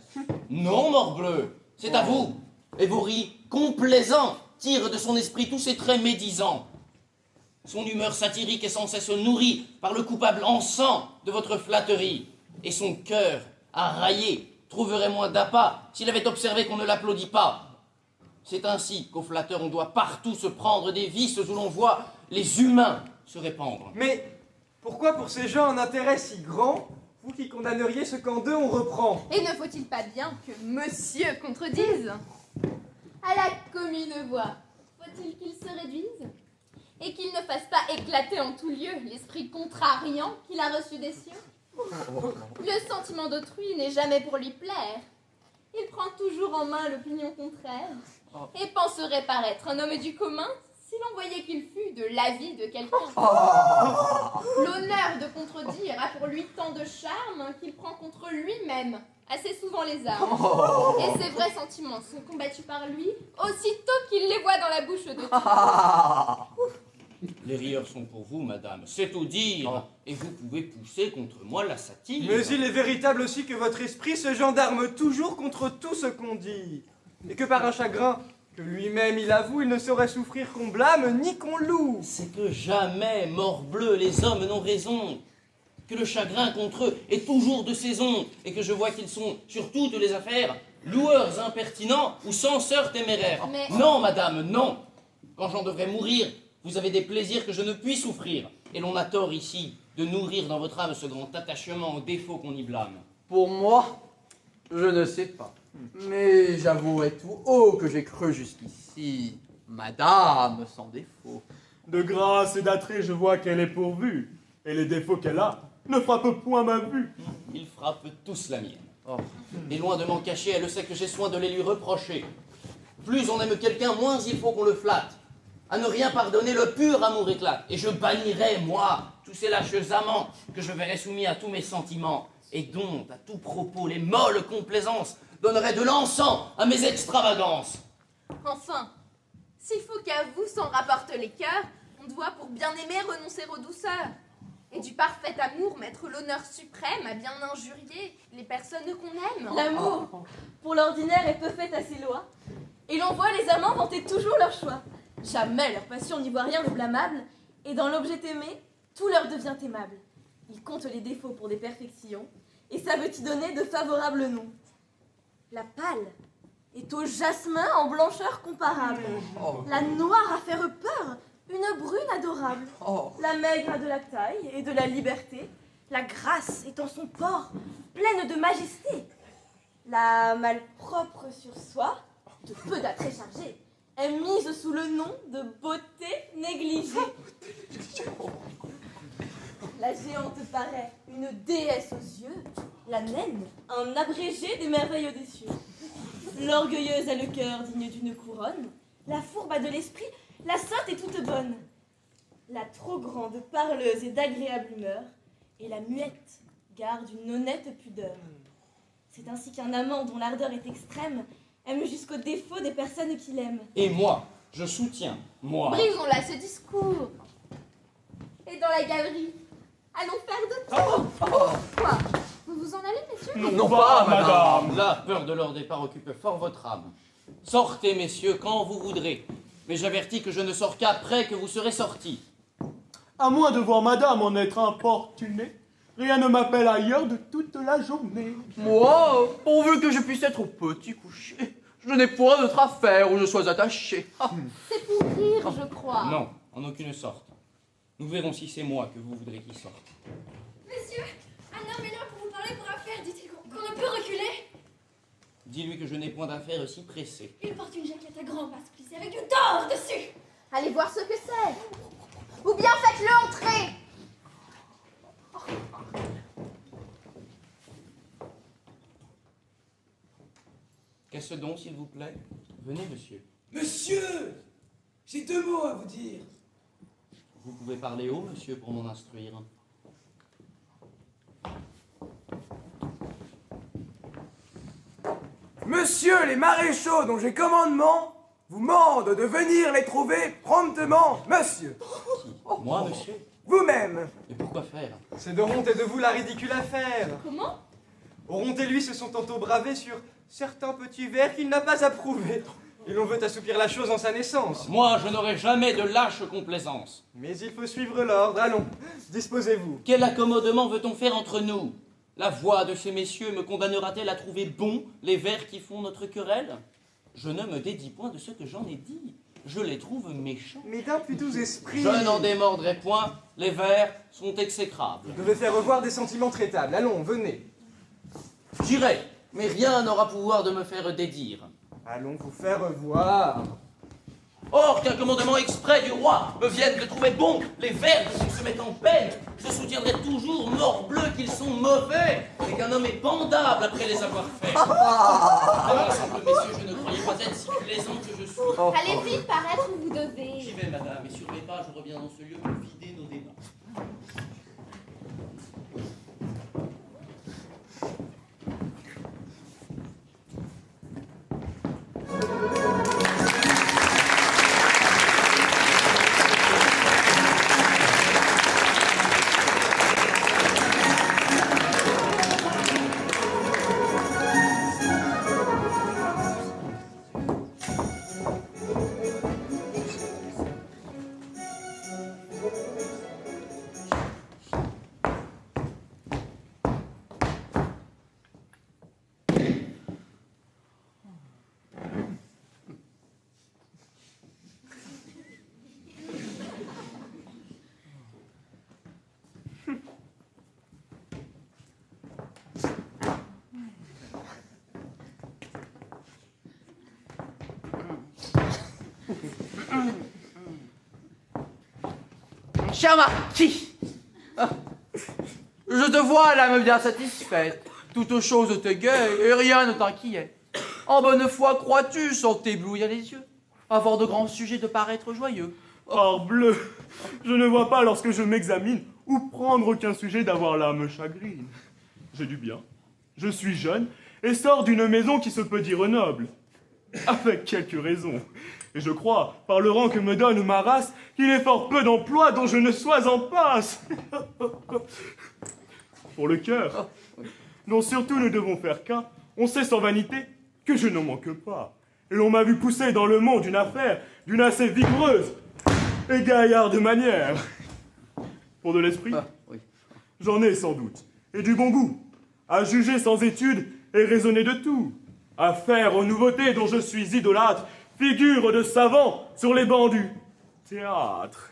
Non, morbleu, c'est à vous. Et vos rires complaisants tirent de son esprit tous ses traits médisants. Son humeur satirique est sans cesse nourrie par le coupable encens de votre flatterie. Et son cœur, raillé, trouverait moins d'appât s'il avait observé qu'on ne l'applaudit pas. C'est ainsi qu'aux flatteurs on doit partout se prendre des vices où l'on voit les humains se répandre. Mais pourquoi pour ces gens un intérêt si grand, vous qui condamneriez ce qu'en d'eux on reprend? Et ne faut-il pas bien que monsieur contredise? À la commune voix, faut-il qu'il se réduise? Et qu'il ne fasse pas éclater en tout lieu l'esprit contrariant qu'il a reçu des cieux? Le sentiment d'autrui n'est jamais pour lui plaire. Il prend toujours en main l'opinion contraire et penserait paraître un homme du commun si l'on voyait qu'il fût de l'avis de quelqu'un. L'honneur de contredire a pour lui tant de charme qu'il prend contre lui-même assez souvent les armes. Et ses vrais sentiments sont combattus par lui aussitôt qu'il les voit dans la bouche de tous. Les rieurs sont pour vous, madame, c'est tout dire, et vous pouvez pousser contre moi la satire. Mais il est véritable aussi que votre esprit se gendarme toujours contre tout ce qu'on dit, et que par un chagrin que lui-même il avoue, il ne saurait souffrir qu'on blâme ni qu'on loue. C'est que jamais, morbleu, les hommes n'ont raison, que le chagrin contre eux est toujours de saison, et que je vois qu'ils sont, sur toutes les affaires, loueurs impertinents ou censeurs téméraires. Mais- Non, madame, non. Quand j'en devrais mourir, vous avez des plaisirs que je ne puis souffrir, et l'on a tort ici de nourrir dans votre âme ce grand attachement aux défauts qu'on y blâme. Pour moi, je ne sais pas. Mais j'avouerai tout haut que j'ai cru jusqu'ici madame sans défaut. De grâce et d'attrait, je vois qu'elle est pourvue. Et les défauts qu'elle a ne frappent point ma vue. Ils frappent tous la mienne. Oh. Et loin de m'en cacher, elle sait que j'ai soin de les lui reprocher. Plus on aime quelqu'un, moins il faut qu'on le flatte. À ne rien pardonner, le pur amour éclate. Et je bannirai, moi, tous ces lâches amants que je verrai soumis à tous mes sentiments, et dont, à tout propos, les molles complaisances donneraient de l'encens à mes extravagances. Enfin, s'il faut qu'à vous s'en rapportent les cœurs, on doit pour bien aimer renoncer aux douceurs. Et du parfait amour mettre l'honneur suprême à bien injurier les personnes qu'on aime. L'amour, pour l'ordinaire, est peu fait à ses lois. Et l'on voit les amants vanter toujours leur choix. Jamais leur passion n'y voit rien de blâmable, et dans l'objet aimé, tout leur devient aimable. Ils comptent les défauts pour des perfections, et savent y donner de favorables noms. La pâle est au jasmin en blancheur comparable. La noire à faire peur, une brune adorable. La maigre a de la taille et de la liberté. La grasse est en son port, pleine de majesté. La malpropre sur soi, de peu d'attraits chargés, est mise sous le nom de beauté négligée. La géante paraît une déesse aux yeux, la naine un abrégé des merveilles des cieux. L'orgueilleuse a le cœur digne d'une couronne, la fourbe a de l'esprit, la sotte est toute bonne. La trop grande parleuse est d'agréable humeur, et la muette garde une honnête pudeur. C'est ainsi qu'un amant dont l'ardeur est extrême aime jusqu'au défaut des personnes qu'il aime. Et moi, je soutiens, moi. Brisons-là ce discours. Et dans la galerie, allons faire de tours. Quoi? Vous vous en allez, messieurs? Non pas, madame. La peur de leur départ occupe fort votre âme. Sortez, messieurs, quand vous voudrez. Mais j'avertis que je ne sors qu'après que vous serez sortis. À moins de voir madame en être importunée, rien ne m'appelle ailleurs de toute la journée. Moi, pourvu que je puisse être au petit coucher, je n'ai point d'autre affaire où je sois attaché. Ah. C'est pour rire, je crois. Non, en aucune sorte. Nous verrons si c'est moi que vous voudrez qu'il sorte. Monsieur, un homme est là pour vous parler pour affaire, dit-il qu'on ne peut reculer. Dis-lui que je n'ai point d'affaires si pressées. Il porte une jaquette à grands passes plissés avec du d'or dessus. Allez voir ce que c'est. Ou bien faites-le entrer. Qu'est-ce donc, s'il vous plaît? Venez, monsieur. Monsieur, j'ai 2 mots à vous dire. Vous pouvez parler haut, monsieur, pour m'en instruire. Monsieur, les maréchaux dont j'ai commandement vous mandent de venir les trouver promptement, monsieur. Moi, monsieur? Vous-même. Et pourquoi faire? C'est de Ronte et de vous la ridicule affaire. Comment? Ronte et lui se sont tantôt bravés sur certains petits vers qu'il n'a pas approuvés. Et l'on veut assouplir la chose en sa naissance. Moi, je n'aurai jamais de lâche complaisance. Mais il faut suivre l'ordre. Allons, disposez-vous. Quel accommodement veut-on faire entre nous? La voix de ces messieurs me condamnera-t-elle à trouver bons les vers qui font notre querelle? Je ne me dédie point de ce que j'en ai dit. Je les trouve méchants. Mais d'un plus doux esprit. Je n'en démordrai point. Les vers sont exécrables. Vous devez faire revoir des sentiments traitables. Allons, venez. J'irai, mais rien n'aura pouvoir de me faire dédire. Allons vous faire revoir. Or qu'un commandement exprès du roi me vienne de trouver bon les vers qui se mettent en peine, je soutiendrai toujours morbleu qu'ils sont mauvais et qu'un homme est pendable après les avoir faits. Ah, simple messieurs, je ne croyais pas être si plaisant que je suis. Allez vite paraître où vous devez. J'y vais, madame, et sur mes pas, je reviens dans ce lieu pour vider nos débats. Cher marquis, je te vois l'âme bien satisfaite. Toute chose t'égaye et rien ne t'inquiète. En bonne foi, crois-tu, sans t'éblouir les yeux, avoir de grands sujets de paraître joyeux? Parbleu, je ne vois pas lorsque je m'examine ou prendre aucun sujet d'avoir l'âme chagrine. J'ai du bien, je suis jeune et sors d'une maison qui se peut dire noble. Avec quelques raisons. Et je crois, par le rang que me donne ma race, qu'il est fort peu d'emplois dont je ne sois en passe. Pour le cœur, dont surtout nous devons faire cas, on sait sans vanité que je n'en manque pas. Et l'on m'a vu pousser dans le monde une affaire d'une assez vigoureuse et gaillarde manière. Pour de l'esprit, Oui. j'en ai sans doute, et du bon goût, à juger sans étude et raisonner de tout, à faire aux nouveautés dont je suis idolâtre, figure de savant sur les bancs du théâtre,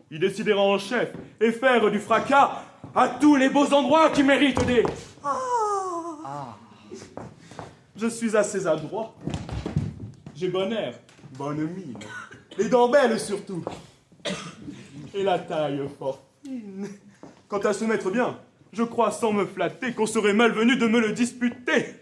y décider en chef et faire du fracas à tous les beaux endroits qui méritent des... Je suis assez adroit. J'ai bon air, bonne mine, les dents belles surtout, et la taille fort fine. Quant à se mettre bien, je crois sans me flatter qu'on serait malvenu de me le disputer.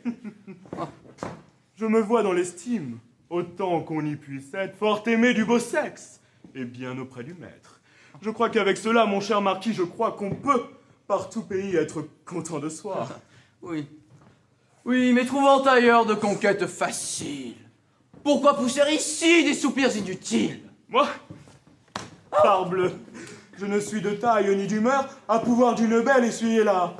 Je me vois dans l'estime, autant qu'on y puisse être, fort aimé du beau sexe, et bien auprès du maître. Je crois qu'avec cela, mon cher marquis, je crois qu'on peut, par tout pays, être content de soi. Oui. Oui, mais trouvant ailleurs de conquêtes faciles, pourquoi pousser ici des soupirs inutiles? Moi, parbleu, je ne suis de taille ni d'humeur à pouvoir d'une belle essuyer la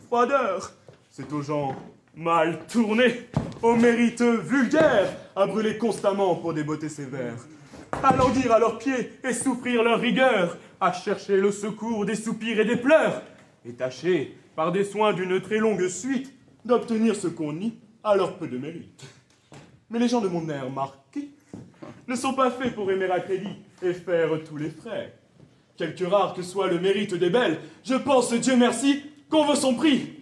froideur. C'est aux gens mal tournés, aux mérites vulgaires, à brûler constamment pour des beautés sévères, à languir à leurs pieds et souffrir leur rigueur, à chercher le secours des soupirs et des pleurs, et tâcher, par des soins d'une très longue suite, d'obtenir ce qu'on nie à leur peu de mérite. Mais les gens de mon air marqué ne sont pas faits pour aimer à crédit et faire tous les frais. Quelque rare que soit le mérite des belles, je pense, Dieu merci, qu'on veut son prix,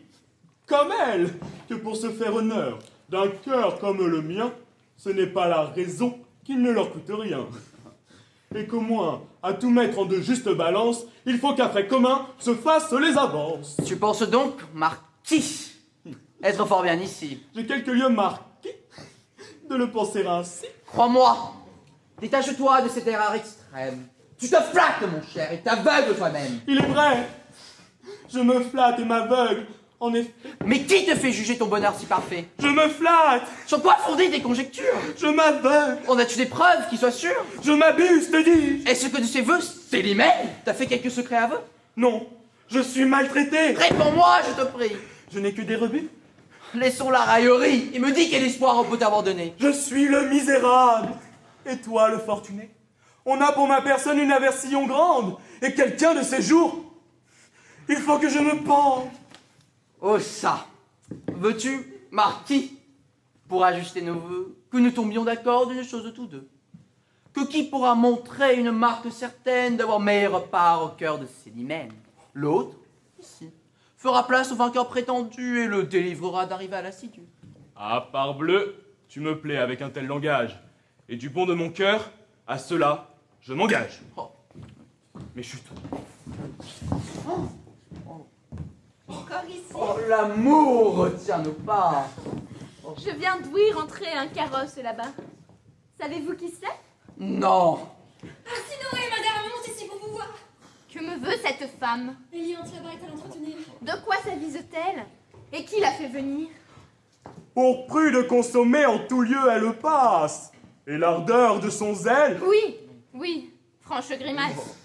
comme elle, que pour se faire honneur, D'un cœur comme le mien, ce n'est pas la raison qu'il ne leur coûte rien. Et qu'au moins, à tout mettre en de justes balances, il faut qu'à frais commun se fassent les avances. Tu penses donc, marquis, être fort bien ici? J'ai quelques lieux marqués de le penser ainsi. Crois-moi, détache-toi de cette erreur extrême. Tu te flattes, mon cher, et t'aveugles toi-même. Il est vrai, je me flatte et m'aveugle, en effet. Mais qui te fait juger ton bonheur si parfait? Je me flatte, Sur quoi fonder tes conjectures? je m'aveugle, En as-tu des preuves qui soient sûres? je m'abuse, te dis-je. Est-ce que de ces vœux, Célimène t'a fait quelques secrets aveux? Non, je suis maltraité. Réponds-moi, je te prie. Je n'ai que des rebuts. Laissons la raillerie et me dis quel espoir on peut t'abandonner. Je suis le misérable. Et toi, le fortuné? On a pour ma personne une aversion grande. Et quelqu'un de ces jours, il faut que je me pende. Oh ça, veux-tu, marquis, pour ajuster nos vœux, que nous tombions d'accord d'une chose de tous deux? Que qui pourra montrer une marque certaine d'avoir meilleure part au cœur de Célimène? L'autre, ici, fera place au vainqueur prétendu et le délivrera d'un rival assidu. Ah, parbleu, tu me plais avec un tel langage. Et du bon de mon cœur, à cela, je m'engage. Oh. Mais chut. Encore ici. Oh, l'amour retient nos pas. Je viens d'ouïr entrer un carrosse là-bas. Savez-vous qui c'est? Non. Sinon, madame, monte ici pour vous voir. Que me veut cette femme? Eliante là-bas est à l'entretenir. De quoi s'avise-t-elle? Et qui l'a fait venir? Pour prix de consommer en tout lieu, elle passe. Et l'ardeur de son zèle. Oui, franche grimace.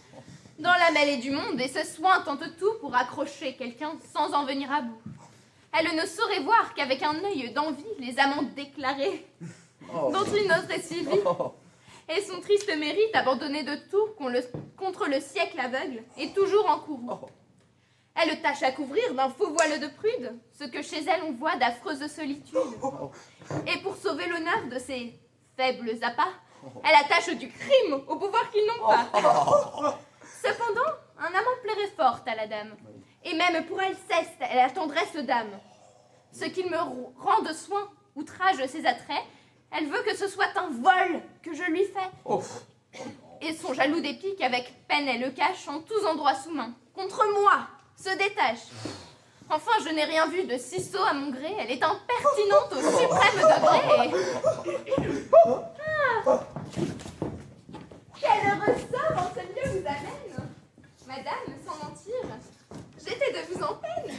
Dans la mêlée du monde, et ce soin tente tout pour accrocher quelqu'un sans en venir à bout. Elle ne saurait voir qu'avec un œil d'envie les amants déclarés, dont une autre est suivie. Et son triste mérite, abandonné de tout contre le siècle aveugle, est toujours en courroux. Elle tâche à couvrir d'un faux voile de prude ce que chez elle on voit d'affreuse solitude. Et pour sauver l'honneur de ses faibles appâts, elle attache du crime au pouvoir qu'ils n'ont pas. Cependant, un amant plairait fort à la dame, et même pour Alceste, elle a tendresse d'âme. Ce qu'il me rende soin, outrage ses attraits, elle veut que ce soit un vol que je lui fais. Et son jaloux dépit qu'avec peine elle le cache en tous endroits sous main, contre moi, se détache. Enfin, je n'ai rien vu de si sot à mon gré, elle est impertinente au suprême degré. Ah, quel heureux sort en ce lieu vous amène, madame, sans mentir, j'étais de vous en peine.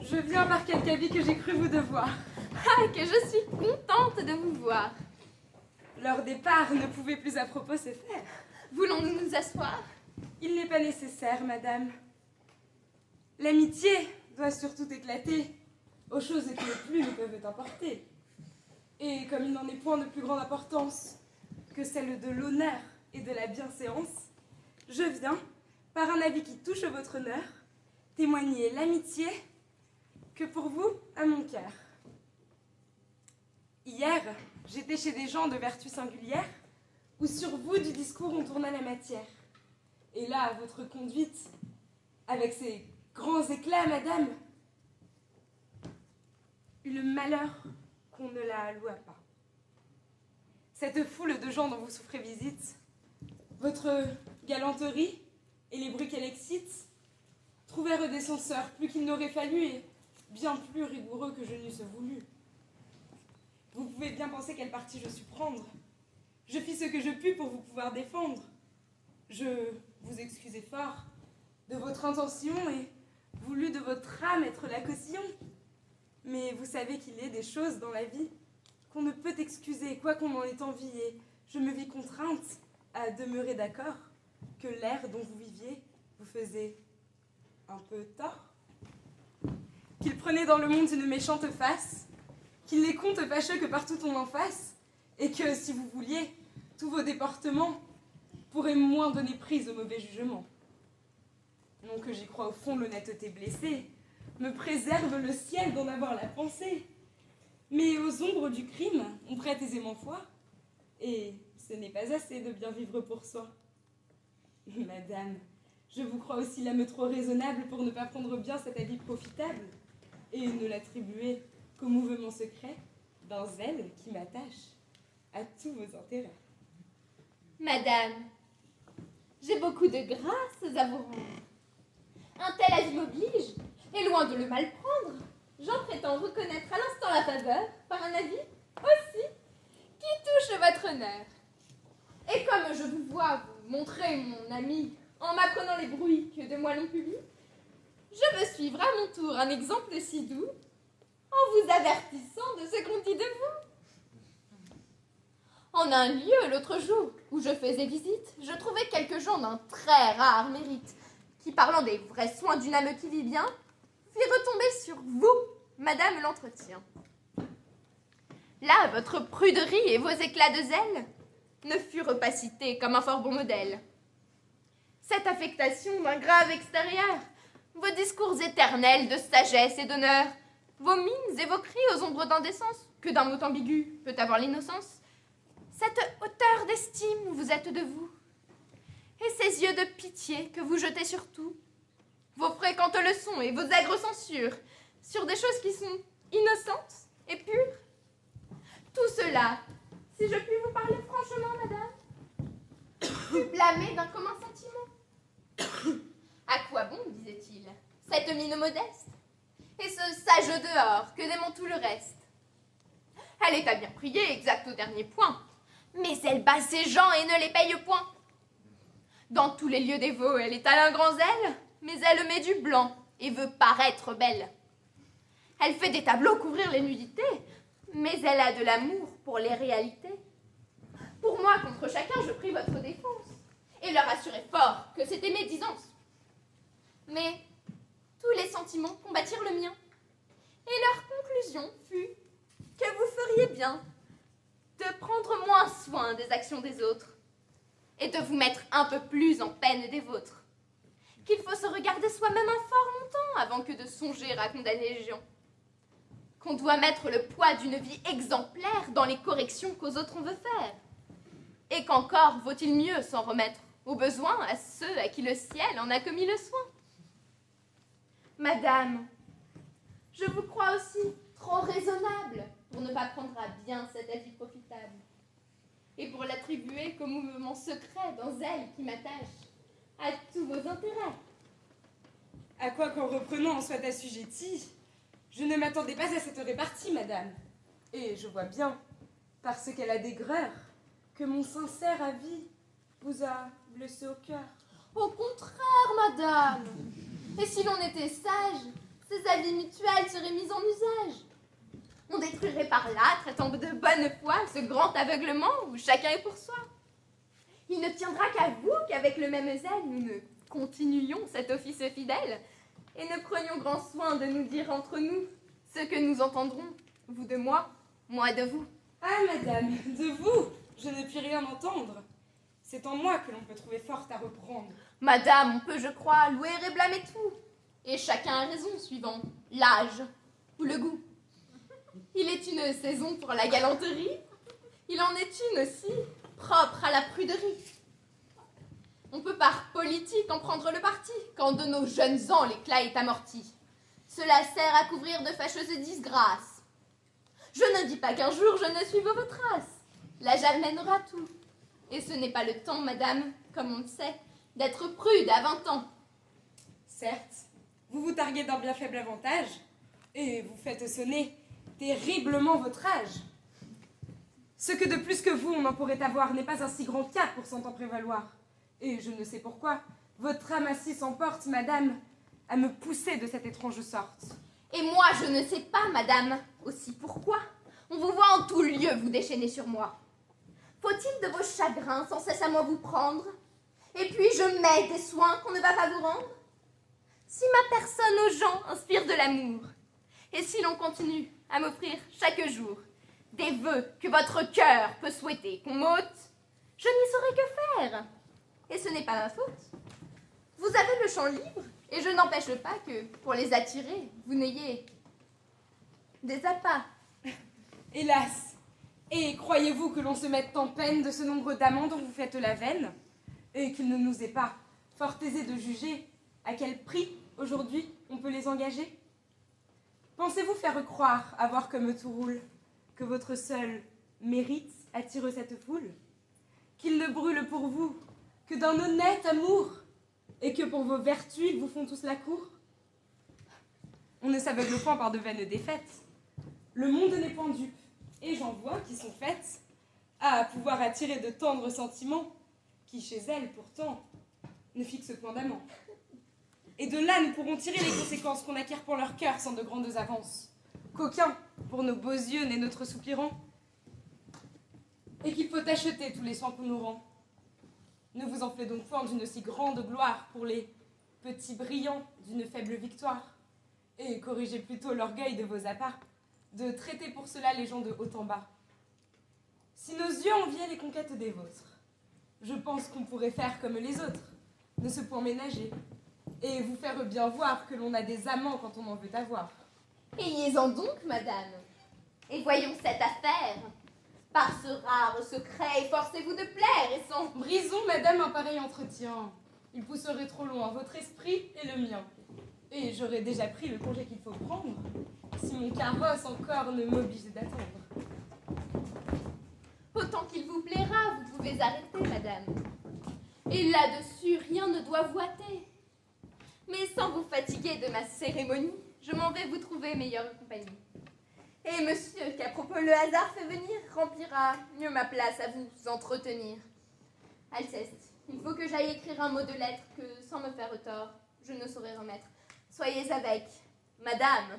Je viens par quelque avis que j'ai cru vous devoir. Ah, que je suis contente de vous voir. Leur départ ne pouvait plus à propos se faire. Voulons-nous nous asseoir? Il n'est pas nécessaire, madame. L'amitié doit surtout éclater aux choses que les plus ne peuvent emporter. Et comme il n'en est point de plus grande importance que celle de l'honneur et de la bienséance, je viens, par un avis qui touche votre honneur, témoigner l'amitié que pour vous à mon cœur. Hier, j'étais chez des gens de vertu singulière, où sur vous du discours on tourna la matière. Et là, votre conduite, avec ces grands éclats, madame, eut le malheur qu'on ne la loua pas. Cette foule de gens dont vous souffrez visite, votre galanterie et les bruits qu'elle excite, trouvèrent des censeurs plus qu'il n'aurait fallu et bien plus rigoureux que je n'eusse voulu. Vous pouvez bien penser quel parti je suis prendre. Je fis ce que je pus pour vous pouvoir défendre. Je vous excusai fort de votre intention et voulus de votre âme être la caution. Mais vous savez qu'il est des choses dans la vie qu'on ne peut excuser, quoi qu'on en ait envie, et je me vis contrainte à demeurer d'accord que l'air dont vous viviez vous faisait un peu tort. Qu'il prenait dans le monde une méchante face, qu'il n'est compte fâcheux que partout on en fasse, et que, si vous vouliez, tous vos déportements pourraient moins donner prise au mauvais jugement. Non que j'y crois au fond l'honnêteté blessée, me préserve le ciel d'en avoir la pensée. Mais aux ombres du crime, on prête aisément foi, et ce n'est pas assez de bien vivre pour soi. Madame, je vous crois aussi l'âme trop raisonnable pour ne pas prendre bien cet avis profitable. et ne l'attribuer qu'au mouvement secret d'un zèle qui m'attache à tous vos intérêts. Madame, j'ai beaucoup de grâces à vous rendre. Un tel avis m'oblige, et loin de le mal prendre, j'en prétends reconnaître à l'instant la faveur par un avis aussi qui touche votre honneur. Et comme je vous vois vous montrer mon ami en m'apprenant les bruits que de moi l'on publie, je veux suivre à mon tour un exemple si doux en vous avertissant de ce qu'on dit de vous. En un lieu, l'autre jour, où je faisais visite, je trouvais quelques gens d'un très rare mérite, qui, parlant des vrais soins d'une âme qui vit bien, fit retomber sur vous, Madame l'entretien. Là, votre pruderie et vos éclats de zèle ne furent pas cités comme un fort bon modèle. Cette affectation d'un grave extérieur, vos discours éternels de sagesse et d'honneur, vos mines et vos cris aux ombres d'indécence, que d'un mot ambigu peut avoir l'innocence, cette hauteur d'estime où vous êtes de vous, et ces yeux de pitié que vous jetez sur tout, vos fréquentes leçons et vos aigres censures sur des choses qui sont innocentes et pures, tout cela, si je puis vous parler franchement, madame, fut blâmé d'un commun sentiment. À quoi bon, disait-il, cette mine modeste, et ce sage dehors que dément tout le reste? Elle est à bien prier, exact au dernier point, mais elle bat ses gens et ne les paye point. Dans tous les lieux dévots, elle est à un grand zèle, mais elle met du blanc et veut paraître belle. Elle fait des tableaux couvrir les nudités, mais elle a de l'amour pour les réalités. Pour moi, contre chacun, je prie votre défense, et leur assurai fort que c'était médisance. Mais tous les sentiments combattirent le mien, et leur conclusion fut que vous feriez bien de prendre moins soin des actions des autres, et de vous mettre un peu plus en peine des vôtres, qu'il faut se regarder soi-même un fort longtemps avant que de songer à condamner les gens, qu'on doit mettre le poids d'une vie exemplaire dans les corrections qu'aux autres on veut faire, et qu'encore vaut-il mieux s'en remettre au besoin à ceux à qui le ciel en a commis le soin. Madame, je vous crois aussi trop raisonnable pour ne pas prendre à bien cet avis profitable, et pour l'attribuer qu'au mouvement secret d'un zèle qui m'attache à tous vos intérêts. À quoi qu'en reprenant en soit assujetti, je ne m'attendais pas à cette répartie, madame. Et je vois bien, parce qu'elle a d'aigreur, que mon sincère avis vous a blessé au cœur. Au contraire, madame. Et si l'on était sage, ces avis mutuels seraient mis en usage. On détruirait par là, traitant de bonne foi, ce grand aveuglement où chacun est pour soi. Il ne tiendra qu'à vous qu'avec le même zèle, nous ne continuions cet office fidèle et ne prenions grand soin de nous dire entre nous ce que nous entendrons, vous de moi de vous. Ah, madame, de vous, je ne puis rien entendre. C'est en moi que l'on peut trouver forte à reprendre. Madame, on peut, je crois, louer et blâmer tout, et chacun a raison suivant l'âge ou le goût. Il est une saison pour la galanterie, il en est une aussi propre à la pruderie. On peut par politique en prendre le parti, quand de nos jeunes ans l'éclat est amorti. Cela sert à couvrir de fâcheuses disgrâces. Je ne dis pas qu'un jour je ne suive vos traces. L'âge amènera tout. Et ce n'est pas le temps, madame, comme on le sait, d'être prude à 20 ans. Certes, vous vous targuez d'un bien faible avantage, et vous faites sonner terriblement votre âge. Ce que de plus que vous on en pourrait avoir n'est pas un si grand cas pour s'en prévaloir. Et je ne sais pourquoi, votre âme ainsi s'emporte, madame, à me pousser de cette étrange sorte. Et moi, je ne sais pas, madame, aussi pourquoi. On vous voit en tout lieu vous déchaîner sur moi. Faut-il de vos chagrins sans cesse à moi vous prendre? Et puis je mets des soins qu'on ne va pas vous rendre? Si ma personne aux gens inspire de l'amour, et si l'on continue à m'offrir chaque jour des vœux que votre cœur peut souhaiter qu'on m'ôte, je n'y saurais que faire. Et ce n'est pas ma faute. Vous avez le champ libre, et je n'empêche pas que, pour les attirer, vous n'ayez des appâts. Hélas! Et croyez-vous que l'on se mette en peine de ce nombre d'amants dont vous faites la veine, et qu'il ne nous est pas fort aisé de juger à quel prix, aujourd'hui, on peut les engager? pensez-vous faire croire, à voir comme tout roule, que votre seul mérite attire cette foule? Qu'il ne brûle pour vous que d'un honnête amour, et que pour vos vertus, ils vous font tous la cour? On ne s'aveugle point par de vaines défaites. Le monde n'est point dupe, et j'en vois qui sont faites à pouvoir attirer de tendres sentiments, qui chez elles, pourtant, ne fixent point d'amant. Et de là, nous pourrons tirer les conséquences qu'on acquiert pour leur cœur sans de grandes avances, qu'aucun, pour nos beaux yeux, n'est notre soupirant, et qu'il faut acheter tous les soins qu'on nous rend. Ne vous enflez donc point d'une si grande gloire pour les petits brillants d'une faible victoire, et corrigez plutôt l'orgueil de vos appas, de traiter pour cela les gens de haut en bas. Si nos yeux enviaient les conquêtes des vôtres, je pense qu'on pourrait faire comme les autres, ne se point ménager, et vous faire bien voir que l'on a des amants quand on en veut avoir. Ayez-en donc, madame, et voyons cette affaire. Par ce rare secret, efforcez-vous de plaire, et sans... Brisons, madame, un pareil entretien. Il pousserait trop loin votre esprit et le mien. Et j'aurais déjà pris le congé qu'il faut prendre, si mon carrosse encore ne m'obligeait d'attendre. Autant qu'il vous plaira, vous pouvez arrêter, madame. Et là-dessus, rien ne doit vous hâter. Mais sans vous fatiguer de ma cérémonie, je m'en vais vous trouver meilleure compagnie. Et monsieur, qu'à propos le hasard fait venir, remplira mieux ma place à vous entretenir. Alceste, il faut que j'aille écrire un mot de lettre que, sans me faire tort, je ne saurais remettre. Soyez avec, madame.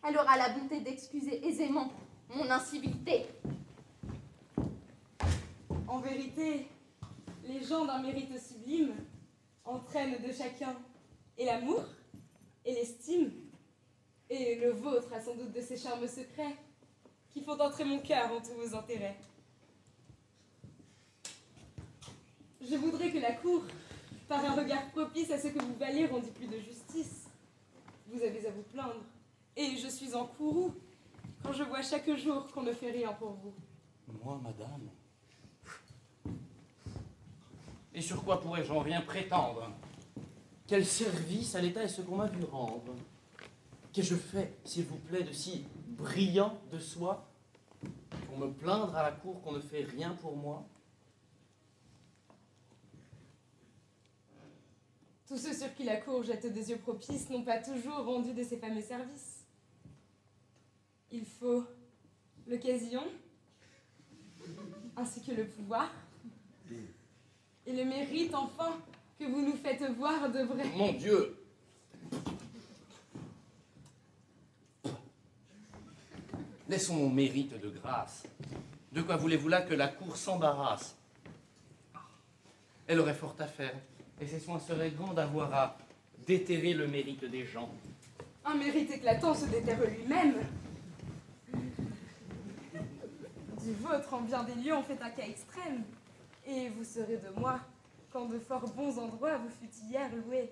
Elle aura la bonté d'excuser aisément mon incivilité. En vérité, les gens d'un mérite sublime entraînent de chacun et l'amour et l'estime. Et le vôtre a sans doute de ces charmes secrets qui font entrer mon cœur en tous vos intérêts. Je voudrais que la cour, par un regard propice à ce que vous valez, rendît plus de justice. Vous avez à vous plaindre, et je suis en courroux quand je vois chaque jour qu'on ne fait rien pour vous. Moi, madame? Et sur quoi pourrais-je en rien prétendre? Quel service à l'État est-ce qu'on m'a vu rendre? Qu'ai-je fait, s'il vous plaît, de si brillant de soi, pour me plaindre à la cour qu'on ne fait rien pour moi? Tous ceux sur qui la cour jette des yeux propices n'ont pas toujours rendu de ces fameux services. Il faut l'occasion, ainsi que le pouvoir, et le mérite, enfin, que vous nous faites voir de vrai. Mon Dieu! Laissons mon mérite de grâce. De quoi voulez-vous là que la cour s'embarrasse? Elle aurait fort à faire, et ses soins seraient grands d'avoir à déterrer le mérite des gens. Un mérite éclatant se déterre lui-même. Du vôtre, en bien des lieux, on fait un cas extrême. Et vous serez de moi, quand de fort bons endroits vous fûtes hier loués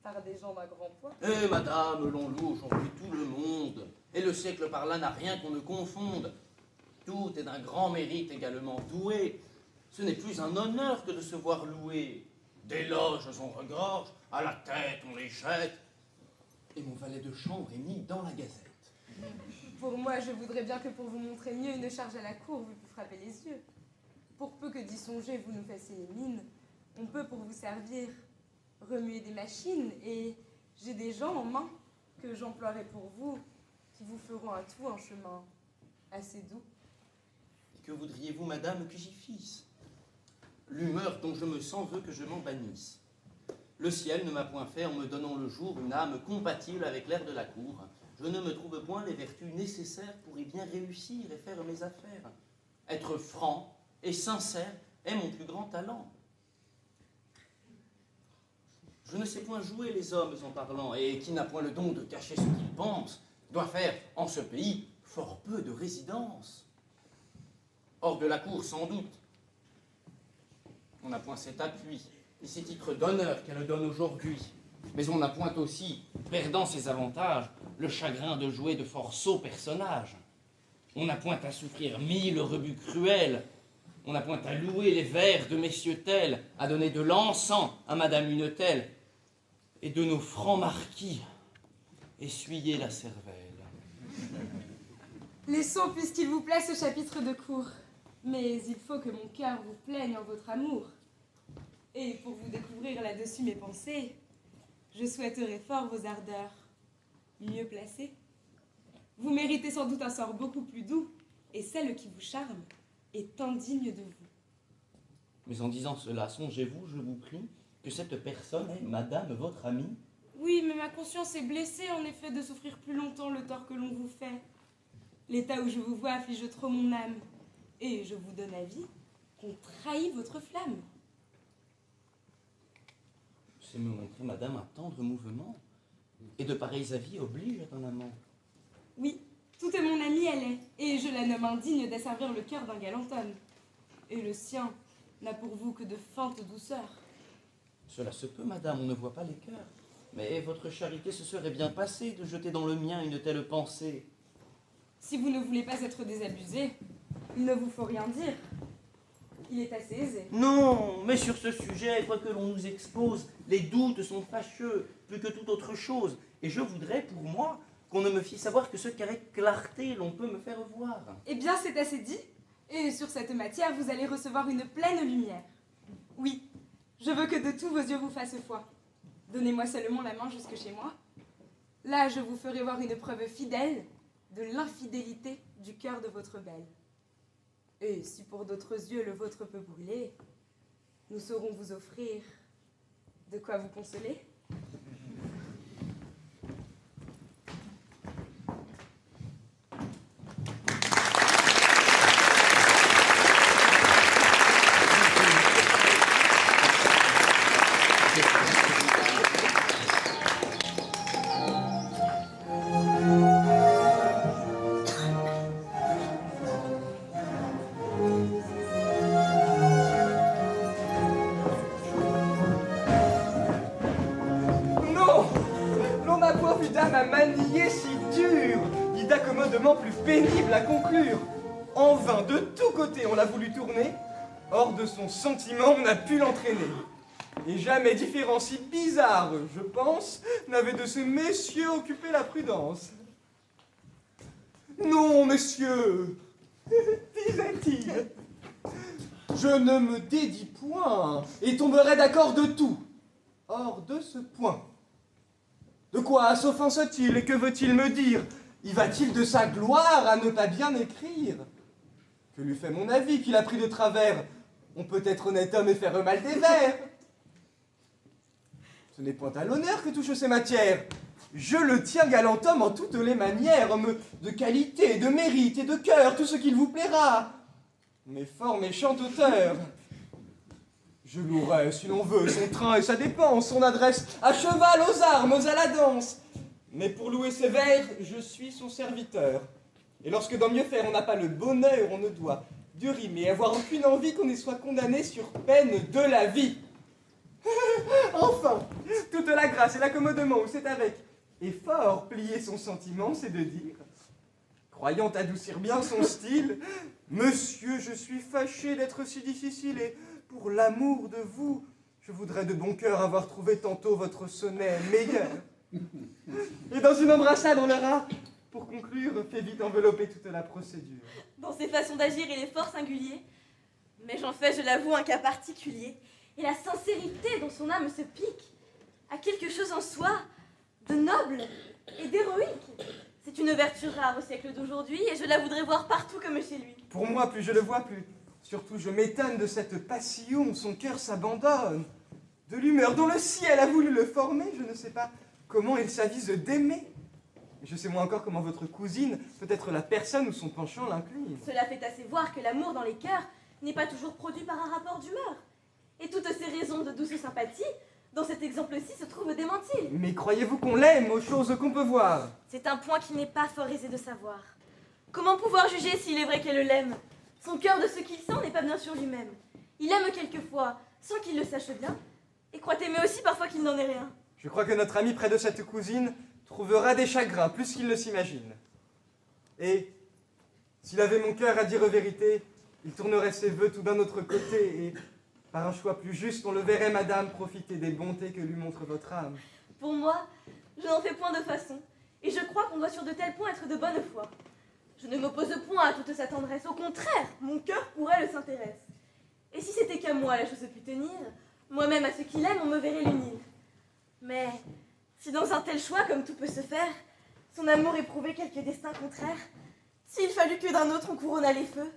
par des gens d'un grand poids. Eh, madame, l'on loue aujourd'hui tout le monde, et le siècle par là n'a rien qu'on ne confonde. Tout est d'un grand mérite également doué. Ce n'est plus un honneur que de se voir loué. Des loges on regorge, à la tête on les jette, et mon valet de chambre est mis dans la gazette. Pour moi, je voudrais bien que pour vous montrer mieux une charge à la cour, vous puissiez frapper les yeux. Pour peu que d'y songer vous nous fassiez les mines, on peut pour vous servir remuer des machines, et j'ai des gens en main que j'emploierai pour vous, qui vous feront à tout un chemin assez doux. Et que voudriez-vous, madame, que j'y fisse? L'humeur dont je me sens veut que je m'en bannisse. Le ciel ne m'a point fait, en me donnant le jour, une âme compatible avec l'air de la cour. Je ne me trouve point les vertus nécessaires pour y bien réussir et faire mes affaires. Être franc et sincère est mon plus grand talent. Je ne sais point jouer les hommes en parlant, et qui n'a point le don de cacher ce qu'il pense, doit faire en ce pays fort peu de résidence. Hors de la cour, sans doute, on n'a point cet appui et ces titres d'honneur qu'elle donne aujourd'hui. Mais on n'a point aussi, perdant ses avantages, le chagrin de jouer de fort sots personnages. On n'a point à souffrir 1000 rebuts cruels. On n'a point à louer les vers de messieurs tels, à donner de l'encens à madame une telle, et de nos francs marquis, essuyer la cervelle. Laissons, puisqu'il vous plaît, ce chapitre de cour. Mais il faut que mon cœur vous plaigne en votre amour. Et pour vous découvrir là-dessus mes pensées, je souhaiterais fort vos ardeurs mieux placées. Vous méritez sans doute un sort beaucoup plus doux, et celle qui vous charme est tant digne de vous. Mais en disant cela, songez-vous, je vous prie, que cette personne est madame votre amie? Oui, mais ma conscience est blessée en effet de souffrir plus longtemps le tort que l'on vous fait. L'état où je vous vois afflige trop mon âme, et je vous donne avis qu'on trahit votre flamme. C'est me montrer, madame, un tendre mouvement, et de pareils avis obligent un amant. Oui, tout est mon amie, elle est, et je la nomme indigne d'asservir le cœur d'un galant homme. Et le sien n'a pour vous que de feintes douceurs. Cela se peut, madame, on ne voit pas les cœurs. Mais votre charité se serait bien passée de jeter dans le mien une telle pensée. Si vous ne voulez pas être désabusé, il ne vous faut rien dire. Il est assez aisé. Non, mais sur ce sujet, quoi que l'on nous expose, les doutes sont fâcheux, plus que toute autre chose. Et je voudrais, pour moi, qu'on ne me fît savoir que ce qu'avec clarté l'on peut me faire voir. Eh bien, c'est assez dit. Et sur cette matière, vous allez recevoir une pleine lumière. Oui, je veux que de tous vos yeux vous fassent foi. Donnez-moi seulement la main jusque chez moi. Là, je vous ferai voir une preuve fidèle de l'infidélité du cœur de votre belle. Et si pour d'autres yeux le vôtre peut brûler, nous saurons vous offrir de quoi vous consoler. Plus pénible à conclure. En vain, de tous côtés, on l'a voulu tourner. Hors de son sentiment, on n'a pu l'entraîner. Et jamais différent si bizarre, je pense, n'avait de ces messieurs occupé la prudence. Non, messieurs, disait-il, je ne me dédie point et tomberai d'accord de tout. Hors de ce point. De quoi s'offense-t-il et que veut-il me dire? Y va-t-il de sa gloire à ne pas bien écrire? Que lui fait mon avis qu'il a pris de travers? On peut être honnête homme et faire mal des vers. Ce n'est point à l'honneur que touchent ces matières. Je le tiens galant homme en toutes les manières, homme de qualité, de mérite et de cœur, tout ce qu'il vous plaira. Mais fort méchant auteur. Je louerai, si l'on veut, son train et sa dépense, son adresse à cheval, aux armes, à la danse. Mais pour louer ses vers, je suis son serviteur. Et lorsque dans mieux faire on n'a pas le bonheur, on ne doit de rimer, avoir aucune envie qu'on y soit condamné sur peine de la vie. Enfin, toute la grâce et l'accommodement où c'est avec effort plier son sentiment, c'est de dire, croyant adoucir bien son style, monsieur, je suis fâché d'être si difficile et pour l'amour de vous, je voudrais de bon cœur avoir trouvé tantôt votre sonnet meilleur. Et dans une embrassade, on l'aura, pour conclure, fait vite envelopper toute la procédure. Dans ses façons d'agir, il est fort singulier. Mais j'en fais, je l'avoue, un cas particulier. Et la sincérité dont son âme se pique a quelque chose en soi de noble et d'héroïque. C'est une vertu rare au siècle d'aujourd'hui et je la voudrais voir partout comme chez lui. Pour moi, plus je le vois, plus surtout je m'étonne de cette passion où son cœur s'abandonne, de l'humeur dont le ciel a voulu le former, je ne sais pas comment il s'avise d'aimer. Je sais moins encore comment votre cousine peut être la personne où son penchant l'incline. Cela fait assez voir que l'amour dans les cœurs n'est pas toujours produit par un rapport d'humeur. Et toutes ces raisons de douce sympathie, dans cet exemple-ci, se trouvent démenties. Mais croyez-vous qu'on l'aime aux choses qu'on peut voir? C'est un point qu'il n'est pas fort aisé de savoir. Comment pouvoir juger s'il est vrai qu'elle l'aime? Son cœur de ce qu'il sent n'est pas bien sûr lui-même. Il aime quelquefois, sans qu'il le sache bien, et croit aimer aussi parfois qu'il n'en est rien. Je crois que notre ami près de cette cousine trouvera des chagrins plus qu'il ne s'imagine. Et s'il avait mon cœur à dire vérité, il tournerait ses vœux tout d'un autre côté et, par un choix plus juste, on le verrait, madame, profiter des bontés que lui montre votre âme. Pour moi, je n'en fais point de façon, et je crois qu'on doit sur de tels points être de bonne foi. Je ne m'oppose point à toute sa tendresse, au contraire, mon cœur pour elle s'intéresse. Et si c'était qu'à moi la chose pût tenir, moi-même à ce qu'il aime, on me verrait l'unir. Mais si dans un tel choix, comme tout peut se faire, son amour éprouvait quelque destin contraire, s'il fallut que d'un autre on couronnât les feux,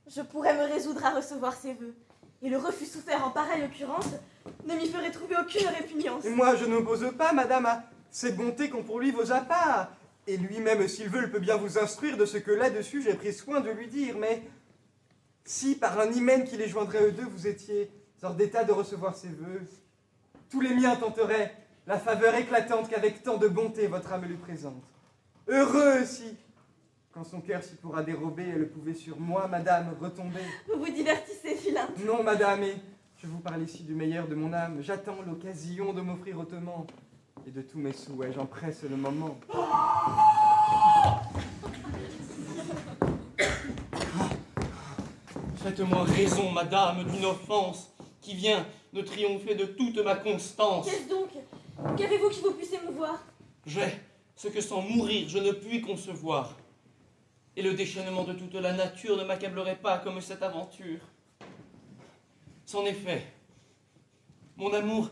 je pourrais me résoudre à recevoir ses vœux. Et le refus souffert en pareille occurrence ne m'y ferait trouver aucune répugnance. Et moi, je n'oppose pas, madame, à cette bonté qu'on pour lui vaut à part. Et lui-même, s'il veut, il peut bien vous instruire de ce que là-dessus j'ai pris soin de lui dire. Mais si, par un hymen qui les joindrait eux deux, vous étiez hors d'état de recevoir ses vœux, tous les miens tenteraient la faveur éclatante qu'avec tant de bonté votre âme lui présente. Heureux si, quand son cœur s'y pourra dérober, elle pouvait sur moi, madame, retomber. Vous vous divertissez, vilain. Non, madame, et je vous parle ici du meilleur de mon âme. J'attends l'occasion de m'offrir hautement. Et de tous mes souhaits, j'en presse le moment. Faites-moi raison, madame, d'une offense qui vient de triompher de toute ma constance. Qu'est-ce donc? Qu'avez-vous qui vous puisse émouvoir? J'ai ce que sans mourir je ne puis concevoir. Et le déchaînement de toute la nature ne m'accablerait pas comme cette aventure. C'en est fait. Mon amour,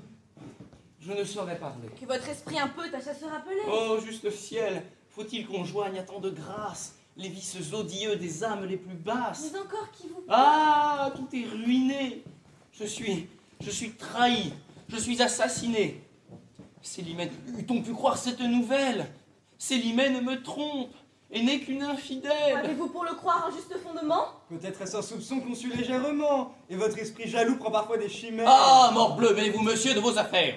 je ne saurais parler. Que votre esprit un peu tâche à se rappeler. Oh, juste ciel, faut-il qu'on joigne à tant de grâce les vices odieux des âmes les plus basses? Mais encore qui vous... Ah, tout est ruiné. Je suis trahi, je suis assassiné. Célimène, eût-on pu croire cette nouvelle? Célimène me trompe et n'est qu'une infidèle. Avez-vous pour le croire un juste fondement? Peut-être est-ce un soupçon conçu légèrement, et votre esprit jaloux prend parfois des chimères. Ah, morbleu, mêlez-vous, monsieur, de vos affaires.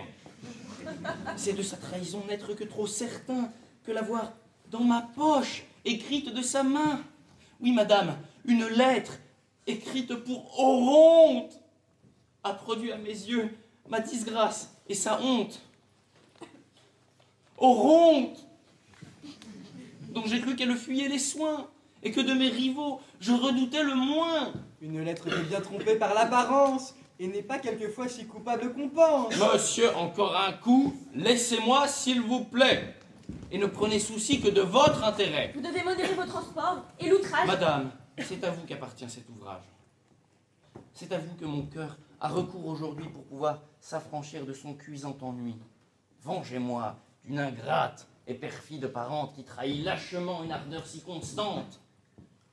C'est de sa trahison n'être que trop certain que la voir dans ma poche, écrite de sa main. Oui, madame, une lettre écrite pour Oronte a produit à mes yeux ma disgrâce et sa honte. Oronte, dont j'ai cru qu'elle fuyait les soins, et que de mes rivaux, je redoutais le moins. Une lettre qui est bien trompée par l'apparence, et n'est pas quelquefois si coupable qu'on pense. Monsieur, encore un coup, laissez-moi, s'il vous plaît, et ne prenez souci que de votre intérêt. Vous devez modérer vos transports et l'outrage. Madame, c'est à vous qu'appartient cet ouvrage. C'est à vous que mon cœur a recours aujourd'hui pour pouvoir s'affranchir de son cuisant ennui. Vengez-moi d'une ingrate et perfide parente qui trahit lâchement une ardeur si constante.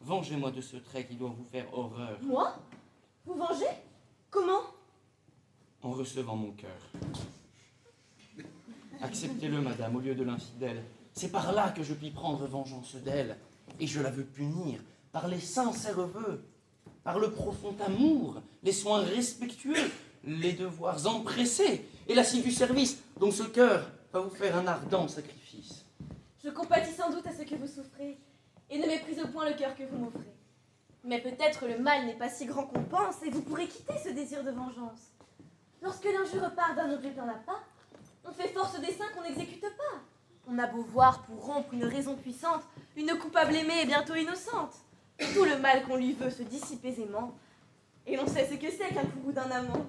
Vengez-moi de ce trait qui doit vous faire horreur. Moi? Vous vengez? Comment? En recevant mon cœur. Acceptez-le, madame, au lieu de l'infidèle. C'est par là que je puis prendre vengeance d'elle. Et je la veux punir par les sincères vœux, par le profond amour, les soins respectueux, les devoirs empressés et l'assidu service dont ce cœur va vous faire un ardent sacrifice. Je compatis sans doute à ce que vous souffrez, et ne méprise point le cœur que vous m'offrez. Mais peut-être le mal n'est pas si grand qu'on pense, et vous pourrez quitter ce désir de vengeance. Lorsque l'injure part d'un objet plein d'appât, on fait force des seins qu'on n'exécute pas. On a beau voir pour rompre une raison puissante, une coupable aimée et bientôt innocente. Tout le mal qu'on lui veut se dissipe aisément, et l'on sait ce que c'est qu'un courroux d'un amant.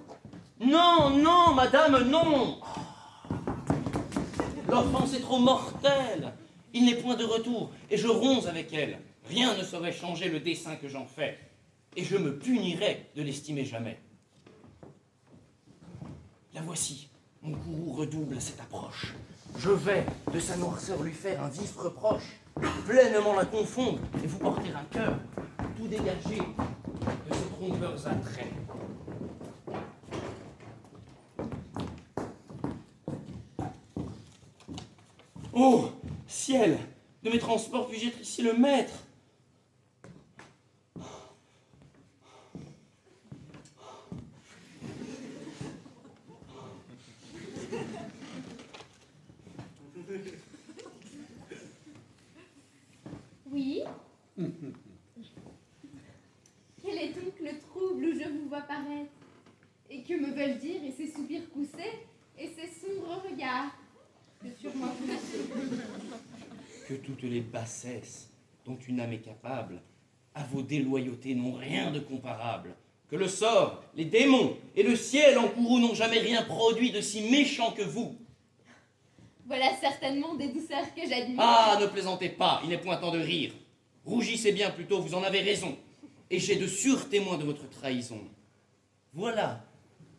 Non, non, madame, non. L'offense est trop mortelle. Il n'est point de retour, et je romps avec elle. Rien ne saurait changer le dessein que j'en fais, et je me punirai de l'estimer jamais. La voici, mon courroux redouble à cette approche. Je vais de sa noirceur lui faire un vif reproche, pleinement la confondre et vous porter un cœur tout dégagé de ces trompeurs attraits. Oh, ciel, de mes transports puis-je être ici le maître? Oui? Quel est donc le trouble où je vous vois paraître? Et que me veulent dire et ces soupirs poussés et ces sombres regards que sur moi vous mettez? Que toutes les bassesses dont une âme est capable à vos déloyautés n'ont rien de comparable. Que le sort, les démons et le ciel en courroux n'ont jamais rien produit de si méchant que vous. Voilà certainement des douceurs que j'admire. Ah, ne plaisantez pas, il n'est point temps de rire. Rougissez bien plutôt, vous en avez raison. Et j'ai de sûrs témoins de votre trahison. Voilà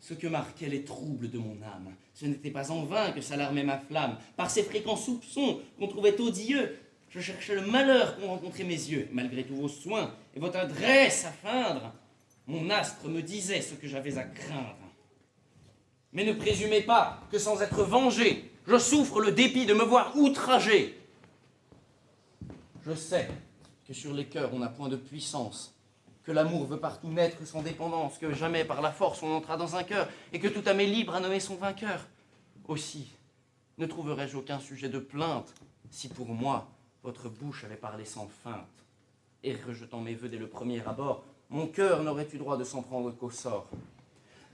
ce que marquaient les troubles de mon âme. Ce n'était pas en vain que s'alarmait ma flamme. Par ces fréquents soupçons qu'on trouvait odieux, je cherchais le malheur qu'ont rencontré mes yeux. Malgré tous vos soins et votre adresse à feindre, mon astre me disait ce que j'avais à craindre. Mais ne présumez pas que sans être vengé, je souffre le dépit de me voir outragé. Je sais que sur les cœurs on n'a point de puissance, que l'amour veut partout naître sans dépendance, que jamais par la force on entra dans un cœur, et que tout âme est libre à nommer son vainqueur. Aussi, ne trouverais-je aucun sujet de plainte, si pour moi, votre bouche avait parlé sans feinte. Et rejetant mes vœux dès le premier abord, mon cœur n'aurait eu droit de s'en prendre qu'au sort.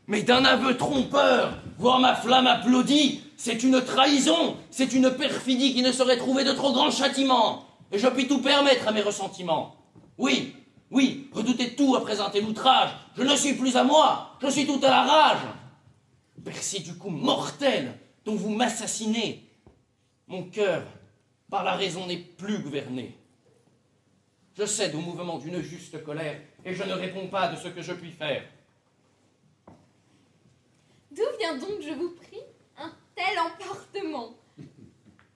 Mais d'un aveu trompeur, voir ma flamme applaudie, c'est une trahison, c'est une perfidie qui ne saurait trouver de trop grand châtiment. Et je puis tout permettre à mes ressentiments. Oui, redoutez tout après un tel outrage. Je ne suis plus à moi, je suis tout à la rage. Merci du coup mortel dont vous m'assassinez. Mon cœur, par la raison, n'est plus gouverné. Je cède au mouvement d'une juste colère, et je ne réponds pas de ce que je puis faire. D'où vient donc, je vous prie, un tel emportement?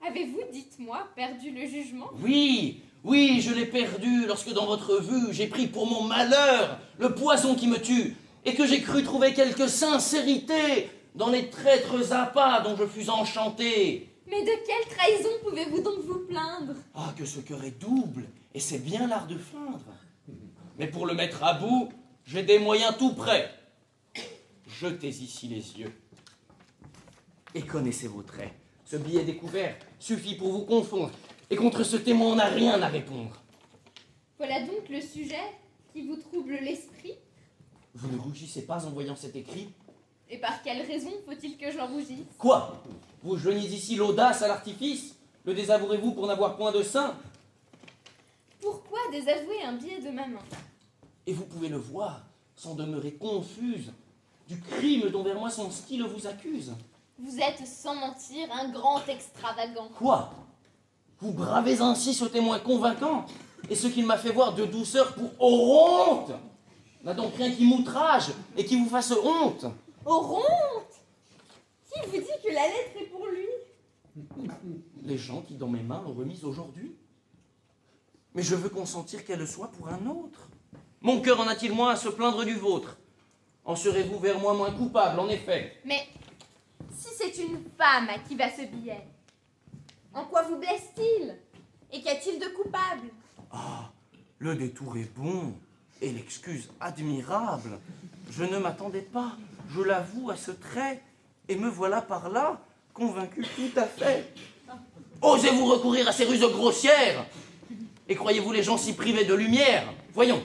Avez-vous, dites-moi, perdu le jugement? Oui, je l'ai perdu lorsque dans votre vue j'ai pris pour mon malheur le poison qui me tue, et que j'ai cru trouver quelque sincérité dans les traîtres appâts dont je fus enchanté. Mais de quelle trahison pouvez-vous donc vous plaindre? Ah, que ce cœur est double, et c'est bien l'art de feindre. Mais pour le mettre à bout, j'ai des moyens tout prêts. Jetez ici les yeux, et connaissez vos traits. Ce billet découvert suffit pour vous confondre, et contre ce témoin on n'a rien à répondre. Voilà donc le sujet qui vous trouble l'esprit? Vous ne rougissez pas en voyant cet écrit? Et par quelle raison faut-il que j'en rougisse? Quoi? Vous joignez ici l'audace à l'artifice? Le désavouerez-vous pour n'avoir point de sein? Pourquoi désavouer un billet de ma main? Et vous pouvez le voir, sans demeurer confuse, du crime dont vers moi son style vous accuse. Vous êtes, sans mentir, un grand extravagant. Quoi? Vous bravez ainsi ce témoin convaincant, et ce qu'il m'a fait voir de douceur pour honte n'a donc rien qui m'outrage et qui vous fasse honte. Honte? Qui vous dit que la lettre est pour lui? Les gens qui dans mes mains l'ont remise aujourd'hui. Mais je veux consentir qu'elle soit pour un autre. Mon cœur en a-t-il moins à se plaindre du vôtre? En serez-vous vers moi moins coupable, en effet? Mais si c'est une femme à qui va ce billet, en quoi vous blesse-t-il? Et qu'y a-t-il de coupable? Ah, le détour est bon, et l'excuse admirable. Je ne m'attendais pas, je l'avoue, à ce trait, et me voilà par là, convaincu tout à fait. Osez-vous recourir à ces ruses grossières? Et croyez-vous les gens si privés de lumière? Voyons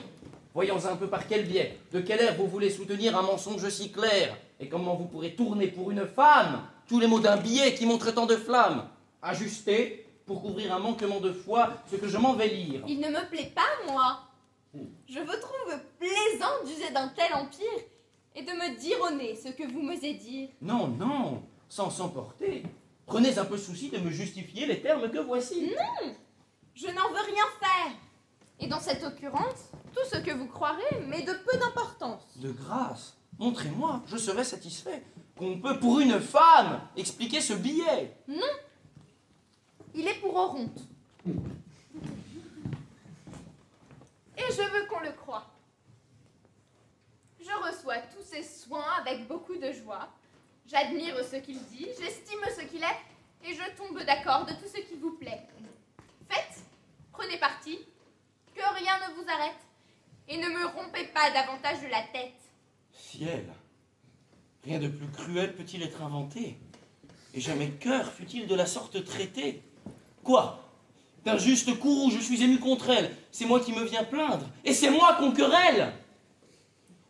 un peu par quel biais, de quel air vous voulez soutenir un mensonge si clair, et comment vous pourrez tourner pour une femme tous les mots d'un billet qui montre tant de flammes. Ajustez, pour couvrir un manquement de foi, ce que je m'en vais lire. Il ne me plaît pas, moi. Je vous trouve plaisant d'user d'un tel empire et de me dire au nez ce que vous m'osez dire. Non, sans s'emporter. Prenez un peu souci de me justifier les termes que voici. Non, je n'en veux rien faire. Et dans cette occurrence, tout ce que vous croirez m'est de peu d'importance. De grâce, montrez-moi, je serai satisfait. Qu'on peut pour une femme expliquer ce billet. Non, il est pour Oronte. Et je veux qu'on le croie. Je reçois tous ses soins avec beaucoup de joie. J'admire ce qu'il dit, j'estime ce qu'il est, et je tombe d'accord de tout ce qui vous plaît. Faites, prenez parti, que rien ne vous arrête, et ne me rompez pas davantage de la tête. Ciel, rien de plus cruel peut-il être inventé, et jamais cœur fut-il de la sorte traité. Quoi? D'un juste coup où je suis ému contre elle, c'est moi qui me viens plaindre, et c'est moi qu'on querelle.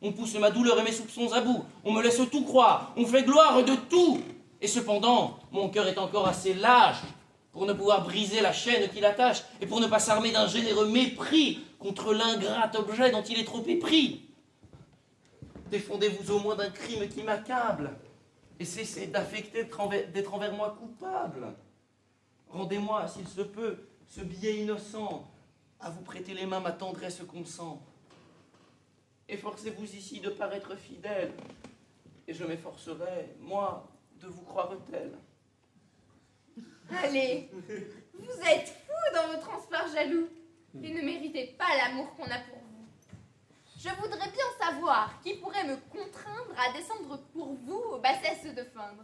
On pousse ma douleur et mes soupçons à bout, on me laisse tout croire, on fait gloire de tout, et cependant, mon cœur est encore assez lâche pour ne pouvoir briser la chaîne qui l'attache, et pour ne pas s'armer d'un généreux mépris contre l'ingrat objet dont il est trop épris. Défendez-vous au moins d'un crime qui m'accable, et cessez d'affecter d'être envers moi coupable. Rendez-moi, s'il se peut, ce billet innocent. À vous prêter les mains, ma tendresse consent. Efforcez-vous ici de paraître fidèle, et je m'efforcerai, moi, de vous croire tel. Allez, vous êtes fou dans vos transports jaloux et ne méritez pas l'amour qu'on a pour vous. Je voudrais bien savoir qui pourrait me contraindre à descendre pour vous aux bassesses de feindre.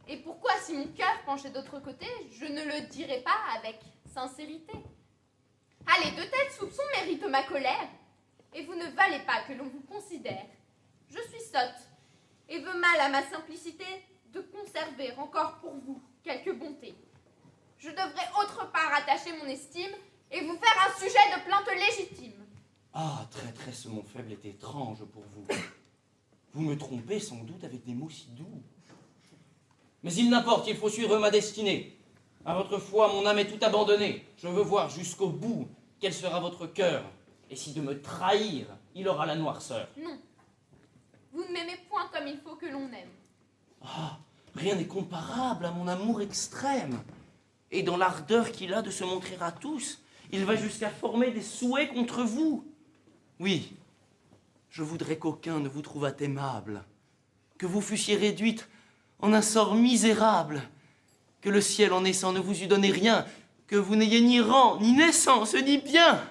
Et pourquoi, si mon cœur penchait d'autre côté, je ne le dirais pas avec sincérité. Allez, de tels soupçons méritent ma colère, et vous ne valez pas que l'on vous considère. Je suis sotte, et veux mal à ma simplicité de conserver encore pour vous quelque bonté. Je devrais autre part attacher mon estime, et vous faire un sujet de plainte légitime. Ah, traîtresse, mon faible est étrange pour vous. Vous me trompez sans doute avec des mots si doux. Mais il n'importe, il faut suivre ma destinée. À votre foi, mon âme est tout abandonnée. Je veux voir jusqu'au bout quel sera votre cœur. Et si de me trahir, il aura la noirceur. Non, vous ne m'aimez point comme il faut que l'on aime. Ah, rien n'est comparable à mon amour extrême. Et dans l'ardeur qu'il a de se montrer à tous, il va jusqu'à former des souhaits contre vous. Oui, je voudrais qu'aucun ne vous trouvât aimable, que vous fussiez réduite en un sort misérable, que le ciel en naissant ne vous eût donné rien, que vous n'ayez ni rang, ni naissance, ni bien,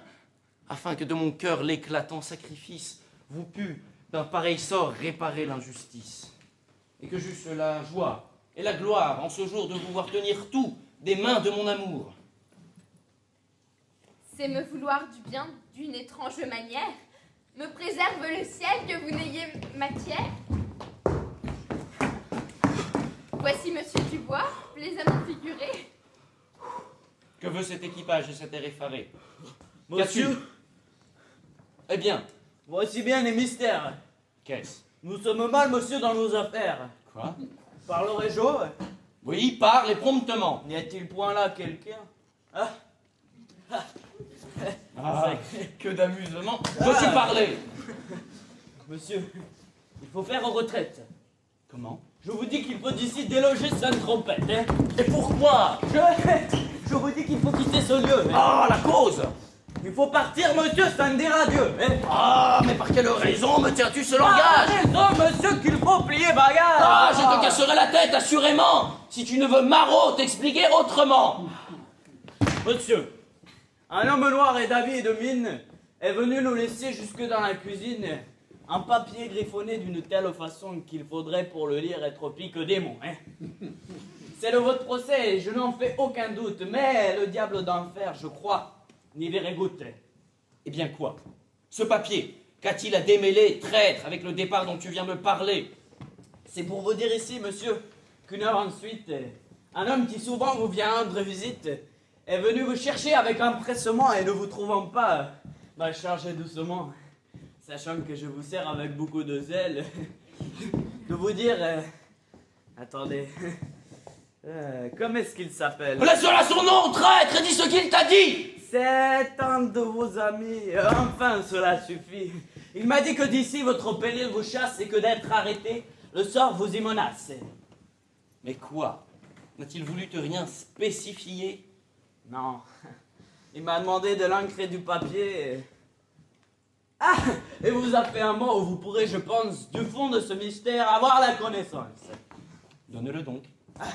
afin que de mon cœur l'éclatant sacrifice vous pût d'un pareil sort réparer l'injustice, et que j'eusse la joie et la gloire en ce jour de vous voir tenir tout des mains de mon amour. C'est me vouloir du bien d'une étrange manière. Me préserve le ciel que vous n'ayez matière. Voici Monsieur Dubois, plaisamment figuré. Que veut cet équipage et cet air effaré? Monsieur, Eh bien, voici bien les mystères. qu'est-ce? Nous sommes mal, monsieur, dans nos affaires. Quoi? Parlerai-je? Oui, parle et promptement. N'y a-t-il point là quelqu'un? Ah, Ah, que d'amusement. Veux-tu parler? monsieur, il faut faire en retraite. Comment? Je vous dis qu'il faut d'ici déloger cette trompette. Hein. Et pourquoi? Je vous dis qu'il faut quitter ce lieu. Hein. Ah, la cause! Il faut partir, monsieur, ça ne dira Dieu. Hein. Ah, mais par quelle raison me tiens-tu ce langage? Raison, monsieur, qu'il faut plier bagage. Ah, je te casserai la tête, assurément, si tu ne veux marot t'expliquer autrement. Monsieur, un homme noir et d'habit et de mine est venu nous laisser jusque dans la cuisine un papier griffonné d'une telle façon qu'il faudrait pour le lire être pique démon. Hein. C'est de votre procès et je n'en fais aucun doute, mais le diable d'enfer, je crois, n'y verrait goutte. Eh bien quoi? Ce papier, qu'a-t-il à démêler, traître, avec le départ dont tu viens me parler? C'est pour vous dire ici, monsieur, qu'une heure ensuite, un homme qui souvent vous vient rendre visite est venu vous chercher avec empressement et ne vous trouvant pas, m'a chargé doucement, sachant que je vous sers avec beaucoup de zèle, de vous dire... attendez... comment est-ce qu'il s'appelle? Laisse-la son nom, traître, et dis ce qu'il t'a dit! C'est un de vos amis. Enfin, cela suffit. Il m'a dit que d'ici votre péril vous chasse et que d'être arrêté, le sort vous y menace. Mais quoi? N'a-t-il voulu te rien spécifier? Non. Il m'a demandé de l'encre et du papier. Ah! Et vous a fait un mot où vous pourrez, je pense, du fond de ce mystère, avoir la connaissance. Donne-le donc. Ah.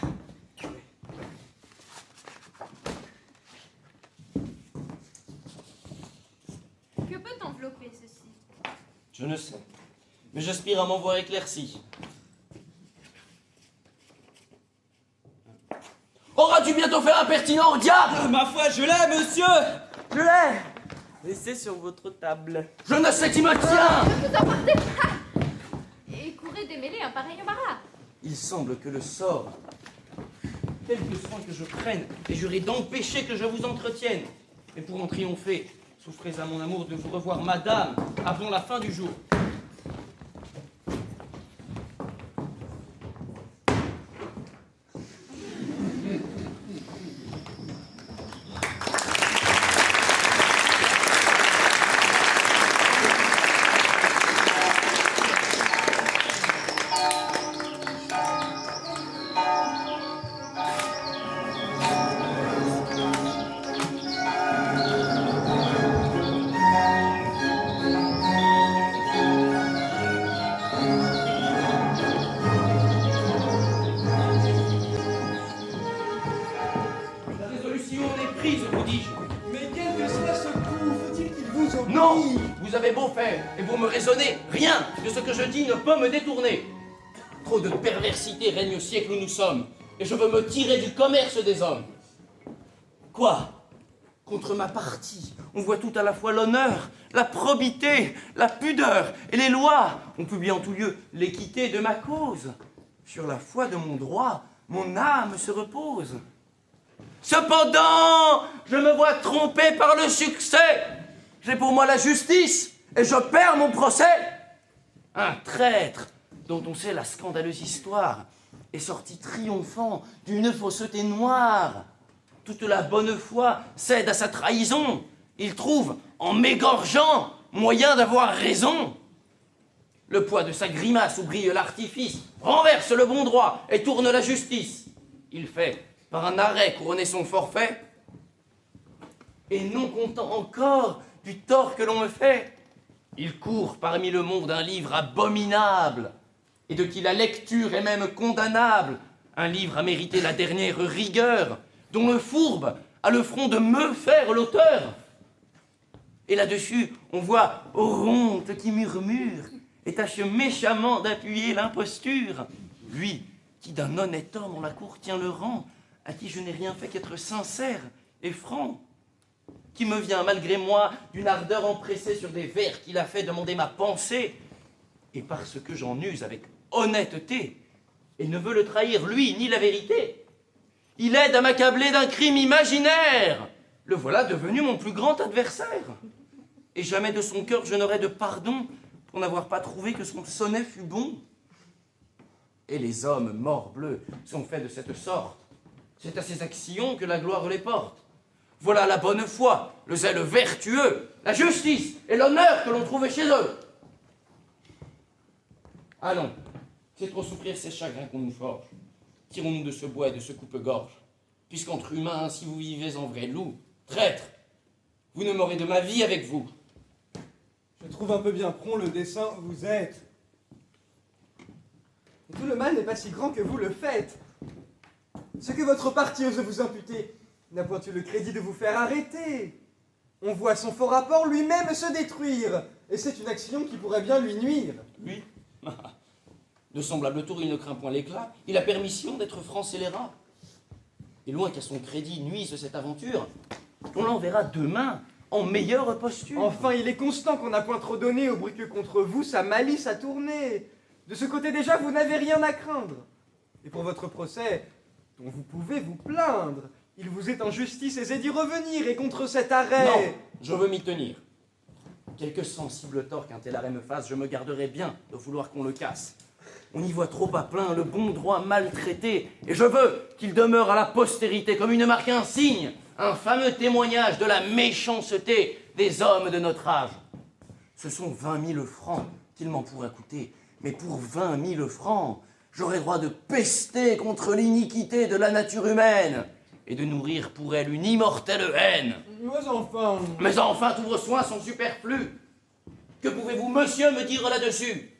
Que peut envelopper ceci? Je ne sais, mais j'aspire à m'en voir éclairci. Auras-tu bientôt fait l'impertinent, au diable? Ma foi, je l'ai, monsieur! Je l'ai! Laissez sur votre table. Je ne sais qui me tient! Ne vous emportez pas! Et courez démêler un pareil embarras. Il semble que le sort, quelque soin que je prenne, et jurer d'empêcher que je vous entretienne. Mais pour en triompher, souffrez à mon amour de vous revoir, madame, avant la fin du jour. vous oblige. Non, vous avez beau faire et vous me raisonnez, rien de ce que je dis ne peut me détourner. Trop de perversité règne au siècle où nous sommes, et je veux me tirer du commerce des hommes. Quoi? Contre ma partie, on voit tout à la fois l'honneur, la probité, la pudeur et les lois. On publie en tout lieu l'équité de ma cause. Sur la foi de mon droit, mon âme se repose. Cependant, je me vois trompé par le succès. J'ai pour moi la justice et je perds mon procès. Un traître dont on sait la scandaleuse histoire est sorti triomphant d'une fausseté noire. Toute la bonne foi cède à sa trahison. Il trouve, en m'égorgeant, moyen d'avoir raison. Le poids de sa grimace où brille l'artifice renverse le bon droit et tourne la justice. Il fait, par un arrêt, couronner son forfait. Et non content encore du tort que l'on me fait, il court parmi le monde un livre abominable, et de qui la lecture est même condamnable, un livre à mériter la dernière rigueur, dont le fourbe a le front de me faire l'auteur. Et là-dessus, on voit Oronte qui murmure et tâche méchamment d'appuyer l'imposture. Lui, qui d'un honnête homme en la cour tient le rang, à qui je n'ai rien fait qu'être sincère et franc, qui me vient malgré moi d'une ardeur empressée sur des vers qu'il a fait demander ma pensée, et parce que j'en use avec honnêteté, et ne veut le trahir lui ni la vérité, il aide à m'accabler d'un crime imaginaire. Le voilà devenu mon plus grand adversaire. Et jamais de son cœur je n'aurai de pardon pour n'avoir pas trouvé que son sonnet fut bon. Et les hommes morbleu sont faits de cette sorte. C'est à ces actions que la gloire les porte. Voilà la bonne foi, le zèle vertueux, la justice et l'honneur que l'on trouve chez eux. Allons, c'est trop souffrir ces chagrins qu'on nous forge. Tirons-nous de ce bois et de ce coupe-gorge, puisqu'entre humains ainsi vous vivez en vrai loup. Traître, vous ne m'aurez de ma vie avec vous. Je trouve un peu bien prompt le dessein où vous êtes. Et tout le mal n'est pas si grand que vous le faites. Ce que votre parti ose vous imputer n'a point eu le crédit de vous faire arrêter. On voit son fort rapport lui-même se détruire, et c'est une action qui pourrait bien lui nuire. Lui De semblable tour, il ne craint point l'éclat. Il a permission d'être franc scélérat. Et loin qu'à son crédit nuise cette aventure, on l'enverra demain en meilleure posture. Enfin, il est constant qu'on n'a point trop donné au bruit que contre vous sa malice a tourné. De ce côté déjà, vous n'avez rien à craindre. Et pour votre procès, dont vous pouvez vous plaindre, il vous est en justice aisé d'y revenir, et contre cet arrêt... Non, je veux m'y tenir. Quelque sensible tort qu'un tel arrêt me fasse, je me garderai bien de vouloir qu'on le casse. On y voit trop à plein le bon droit maltraité, et je veux qu'il demeure à la postérité comme une marque insigne, un fameux témoignage de la méchanceté des hommes de notre âge. Ce sont 20 000 francs qu'il m'en pourrait coûter, mais pour 20 000 francs, j'aurais droit de pester contre l'iniquité de la nature humaine, et de nourrir pour elle une immortelle haine. Mais enfin, tous vos soins sont superflus. Que pouvez-vous, monsieur, me dire là-dessus?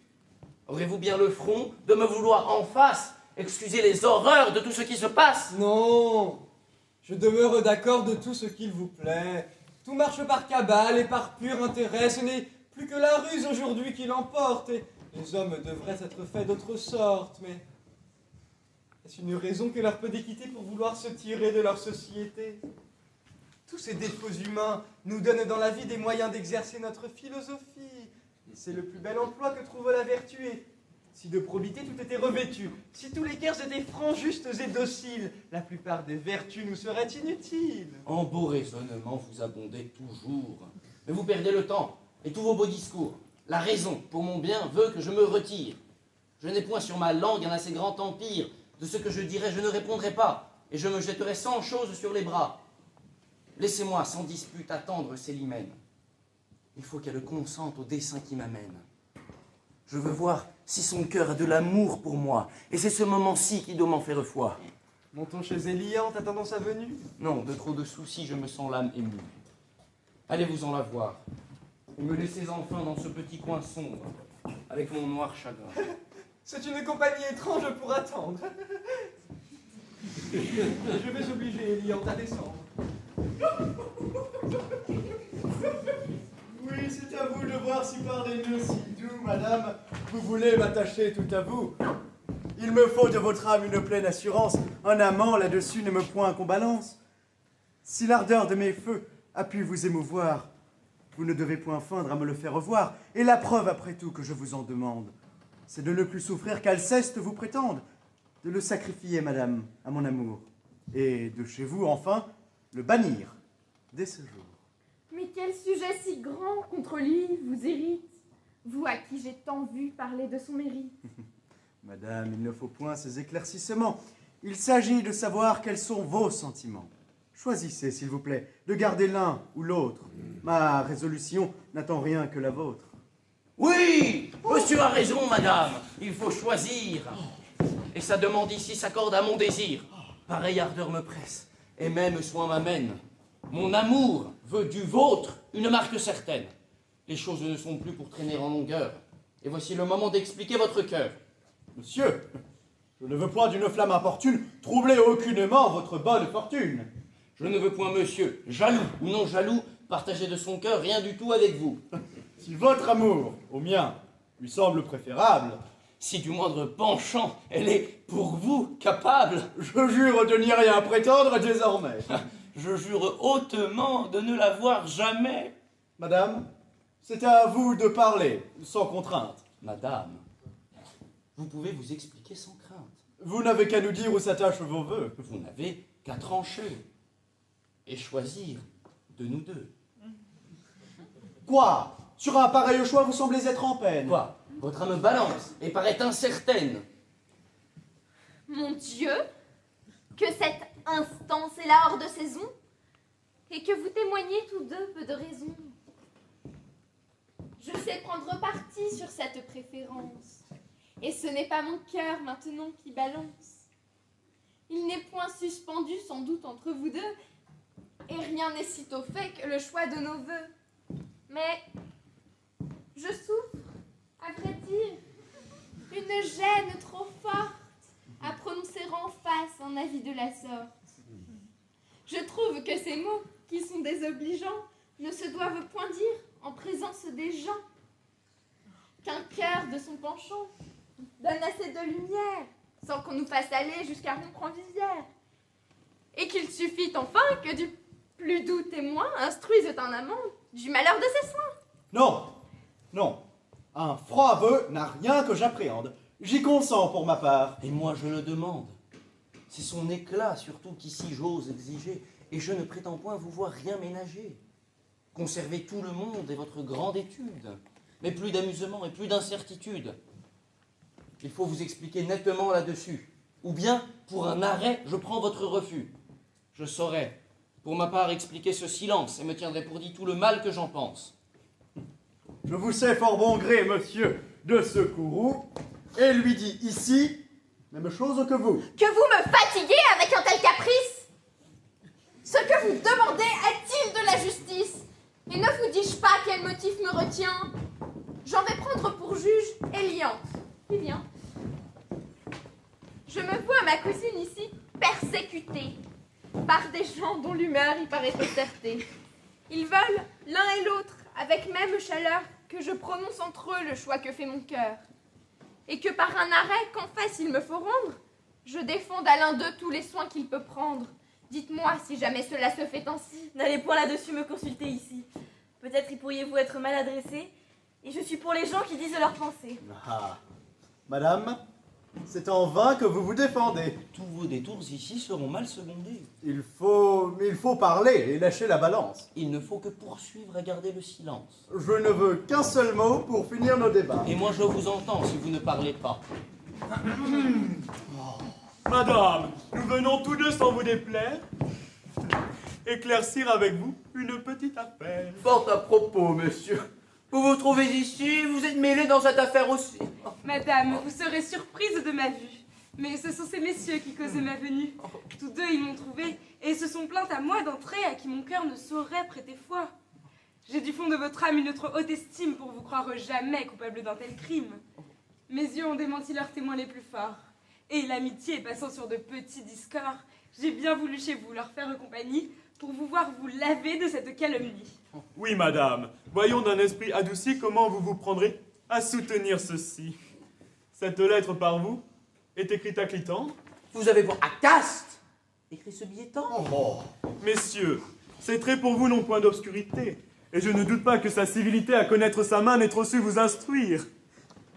Aurez-vous bien le front de me vouloir en face excuser les horreurs de tout ce qui se passe? Non, je demeure d'accord de tout ce qu'il vous plaît. Tout marche par cabale et par pur intérêt. Ce n'est plus que la ruse aujourd'hui qui l'emporte. Et les hommes devraient être faits d'autre sorte, mais est-ce une raison que leur peu d'équité pour vouloir se tirer de leur société? Tous ces défauts humains nous donnent dans la vie des moyens d'exercer notre philosophie. Et c'est le plus bel emploi que trouve la vertu. Et si de probité tout était revêtu, si tous les cœurs étaient francs, justes et dociles, la plupart des vertus nous seraient inutiles. En beaux raisonnements, vous abondez toujours. Mais vous perdez le temps et tous vos beaux discours. La raison, pour mon bien, veut que je me retire. Je n'ai point sur ma langue un assez grand empire. De ce que je dirai, je ne répondrai pas, et je me jetterai sans chose sur les bras. Laissez-moi, sans dispute, attendre Célimène. Il faut qu'elle consente au dessein qui m'amène. Je veux voir si son cœur a de l'amour pour moi, et c'est ce moment-ci qui doit m'en faire foi. Montons chez Éliante, attendons sa venue. Non, de trop de soucis, je me sens l'âme émue. Allez-vous en la voir, et me laissez enfin dans ce petit coin sombre, avec mon noir chagrin. C'est une compagnie étrange pour attendre. Je vais obliger Éliante à descendre. Oui, Ainsi par des nœuds si doux, madame, vous voulez m'attacher tout à vous. Il me faut de votre âme une pleine assurance. Un amant là-dessus ne me point qu'on balance. Si l'ardeur de mes feux a pu vous émouvoir, vous ne devez point feindre à me le faire revoir. Et la preuve, après tout, que je vous en demande, c'est de ne plus souffrir qu'Alceste vous prétende, de le sacrifier, madame, à mon amour, et de chez vous, enfin, le bannir dès ce jour. Mais quel sujet si grand contre lui vous irrite, vous à qui j'ai tant vu parler de son mérite. Madame, il ne faut point ces éclaircissements. Il s'agit de savoir quels sont vos sentiments. Choisissez, s'il vous plaît, de garder l'un ou l'autre. Ma résolution n'attend rien que la vôtre. Oui, monsieur a raison, madame. Il faut choisir. Et sa demande ici s'accorde à mon désir. Pareille ardeur me presse, et même soin m'amène. Mon amour veut du vôtre une marque certaine. Les choses ne sont plus pour traîner en longueur. Et voici le moment d'expliquer votre cœur. Monsieur, je ne veux point d'une flamme importune troubler aucunement votre bonne fortune. Je ne veux point, monsieur, jaloux ou non jaloux, partager de son cœur rien du tout avec vous. Si votre amour au mien lui semble préférable, si du moindre penchant elle est pour vous capable, je jure de n'y rien prétendre désormais. Je jure hautement de ne la voir jamais. Madame, c'est à vous de parler, sans contrainte. Madame, vous pouvez vous expliquer sans crainte. Vous n'avez qu'à nous dire où s'attachent vos vœux. Vous n'avez qu'à trancher et choisir de nous deux. Quoi? Sur un pareil choix, vous semblez être en peine. Quoi? Votre âme balance et paraît incertaine. Mon Dieu, que cet instant est là hors de saison, et que vous témoignez tous deux peu de raison. Je sais prendre parti sur cette préférence, et ce n'est pas mon cœur maintenant qui balance. Il n'est point suspendu sans doute entre vous deux, et rien n'est sitôt fait que le choix de nos voeux. Mais je souffre, à vrai dire, une gêne trop forte à prononcer en face un avis de la sorte. Je trouve que ces mots, qui sont désobligeants, ne se doivent point dire en présence des gens. Qu'un cœur de son penchant donne assez de lumière, sans qu'on nous fasse aller jusqu'à rompre en visière. Et qu'il suffit enfin que du plus doux témoin instruise un amant du malheur de ses soins. Non, non, un froid aveu n'a rien que j'appréhende. J'y consens pour ma part. Et moi je le demande. C'est son éclat surtout qu'ici j'ose exiger, et je ne prétends point vous voir rien ménager. Conservez tout le monde et votre grande étude, mais plus d'amusement et plus d'incertitude. Il faut vous expliquer nettement là-dessus, ou bien, pour un arrêt, je prends votre refus. Je saurai, pour ma part, expliquer ce silence, et me tiendrai pour dit tout le mal que j'en pense. Je vous sais fort bon gré, monsieur, de ce courroux, et lui dis ici, même chose que vous. Que vous me fatiguez avec un tel caprice? Ce que vous demandez est-il de la justice? Et ne vous dis-je pas quel motif me retient? J'en vais prendre pour juge Eliante, qui vient. Je me vois ma cousine ici persécutée par des gens dont l'humeur y paraît désertée. Ils veulent l'un et l'autre avec même chaleur que je prononce entre eux le choix que fait mon cœur. Et que par un arrêt qu'en face il me faut rendre, je défende à l'un d'eux tous les soins qu'il peut prendre. Dites-moi si jamais cela se fait ainsi. N'allez point là-dessus me consulter ici. Peut-être y pourriez-vous être mal adressé, et je suis pour les gens qui disent leurs pensées. Ah, madame, c'est en vain que vous vous défendez. Tous vos détours ici seront mal secondés. Il faut parler et lâcher la balance. Il ne faut que poursuivre à garder le silence. Je ne veux qu'un seul mot pour finir nos débats. Et moi je vous entends si vous ne parlez pas. Madame, nous venons tous deux sans vous déplaire éclaircir avec vous une petite affaire. Fort à propos, monsieur. Vous vous trouvez ici, vous êtes mêlé dans cette affaire aussi. Madame, vous serez surprise de ma vue. Mais ce sont ces messieurs qui causaient ma venue. Tous deux, ils m'ont trouvée et se sont plaints à moi d'entrer à qui mon cœur ne saurait prêter foi. J'ai du fond de votre âme une trop haute estime pour vous croire jamais coupable d'un tel crime. Mes yeux ont démenti leurs témoins les plus forts. Et l'amitié passant sur de petits discords, j'ai bien voulu chez vous leur faire compagnie pour vous voir vous laver de cette calomnie. Oui, madame, Voyons d'un esprit adouci comment vous vous prendrez à soutenir ceci. Cette lettre par vous est écrite à Clitandre. Vous avez pour Acaste écrit ce billet tendre. Messieurs, ces traits pour vous n'ont point d'obscurité, et je ne doute pas que sa civilité à connaître sa main n'ait trop su vous instruire.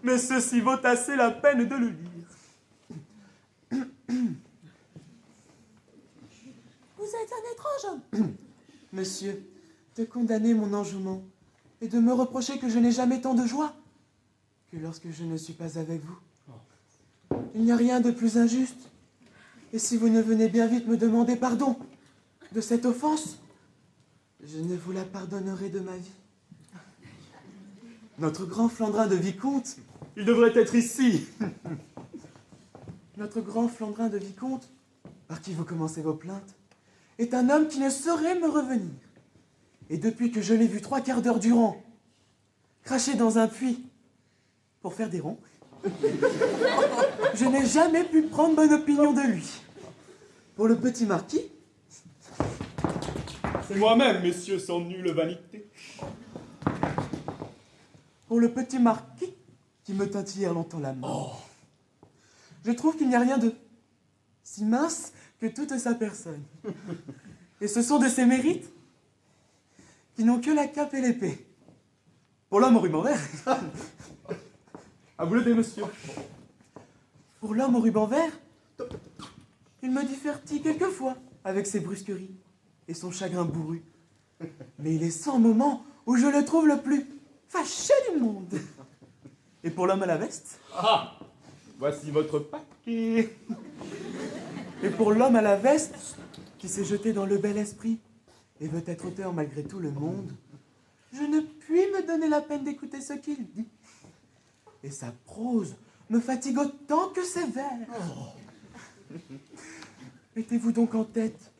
Mais ceci vaut assez la peine de le lire. Vous êtes un étrange homme. Monsieur, de condamner mon enjouement et de me reprocher que je n'ai jamais tant de joie que lorsque je ne suis pas avec vous. Il n'y a rien de plus injuste. Et si vous ne venez bien vite me demander pardon de cette offense, je ne vous la pardonnerai de ma vie. Notre grand Flandrin de vicomte, il devrait être ici. Notre grand Flandrin de vicomte, par qui vous commencez vos plaintes, est un homme qui ne saurait me revenir. Et depuis que je l'ai vu 3/4 d'heure durant, cracher dans un puits pour faire des ronds, je n'ai jamais pu prendre bonne opinion de lui. Pour le petit marquis, c'est moi-même, messieurs, sans nulle vanité. Pour le petit marquis qui me tint hier longtemps la main, je trouve qu'il n'y a rien de si mince que toute sa personne. Et ce sont de ses mérites qui n'ont que la cape et l'épée. Pour l'homme au ruban vert, à vous le dire, monsieur. Pour l'homme au ruban vert, il me divertit quelquefois avec ses brusqueries et son chagrin bourru. Mais il est sans moment où je le trouve le plus fâché du monde. Et pour l'homme à la veste, voici votre paquet. Et pour l'homme à la veste, qui s'est jeté dans le bel esprit et veut être auteur malgré tout le monde, je ne puis me donner la peine d'écouter ce qu'il dit. Et sa prose me fatigue autant que ses vers. Mettez-vous donc en tête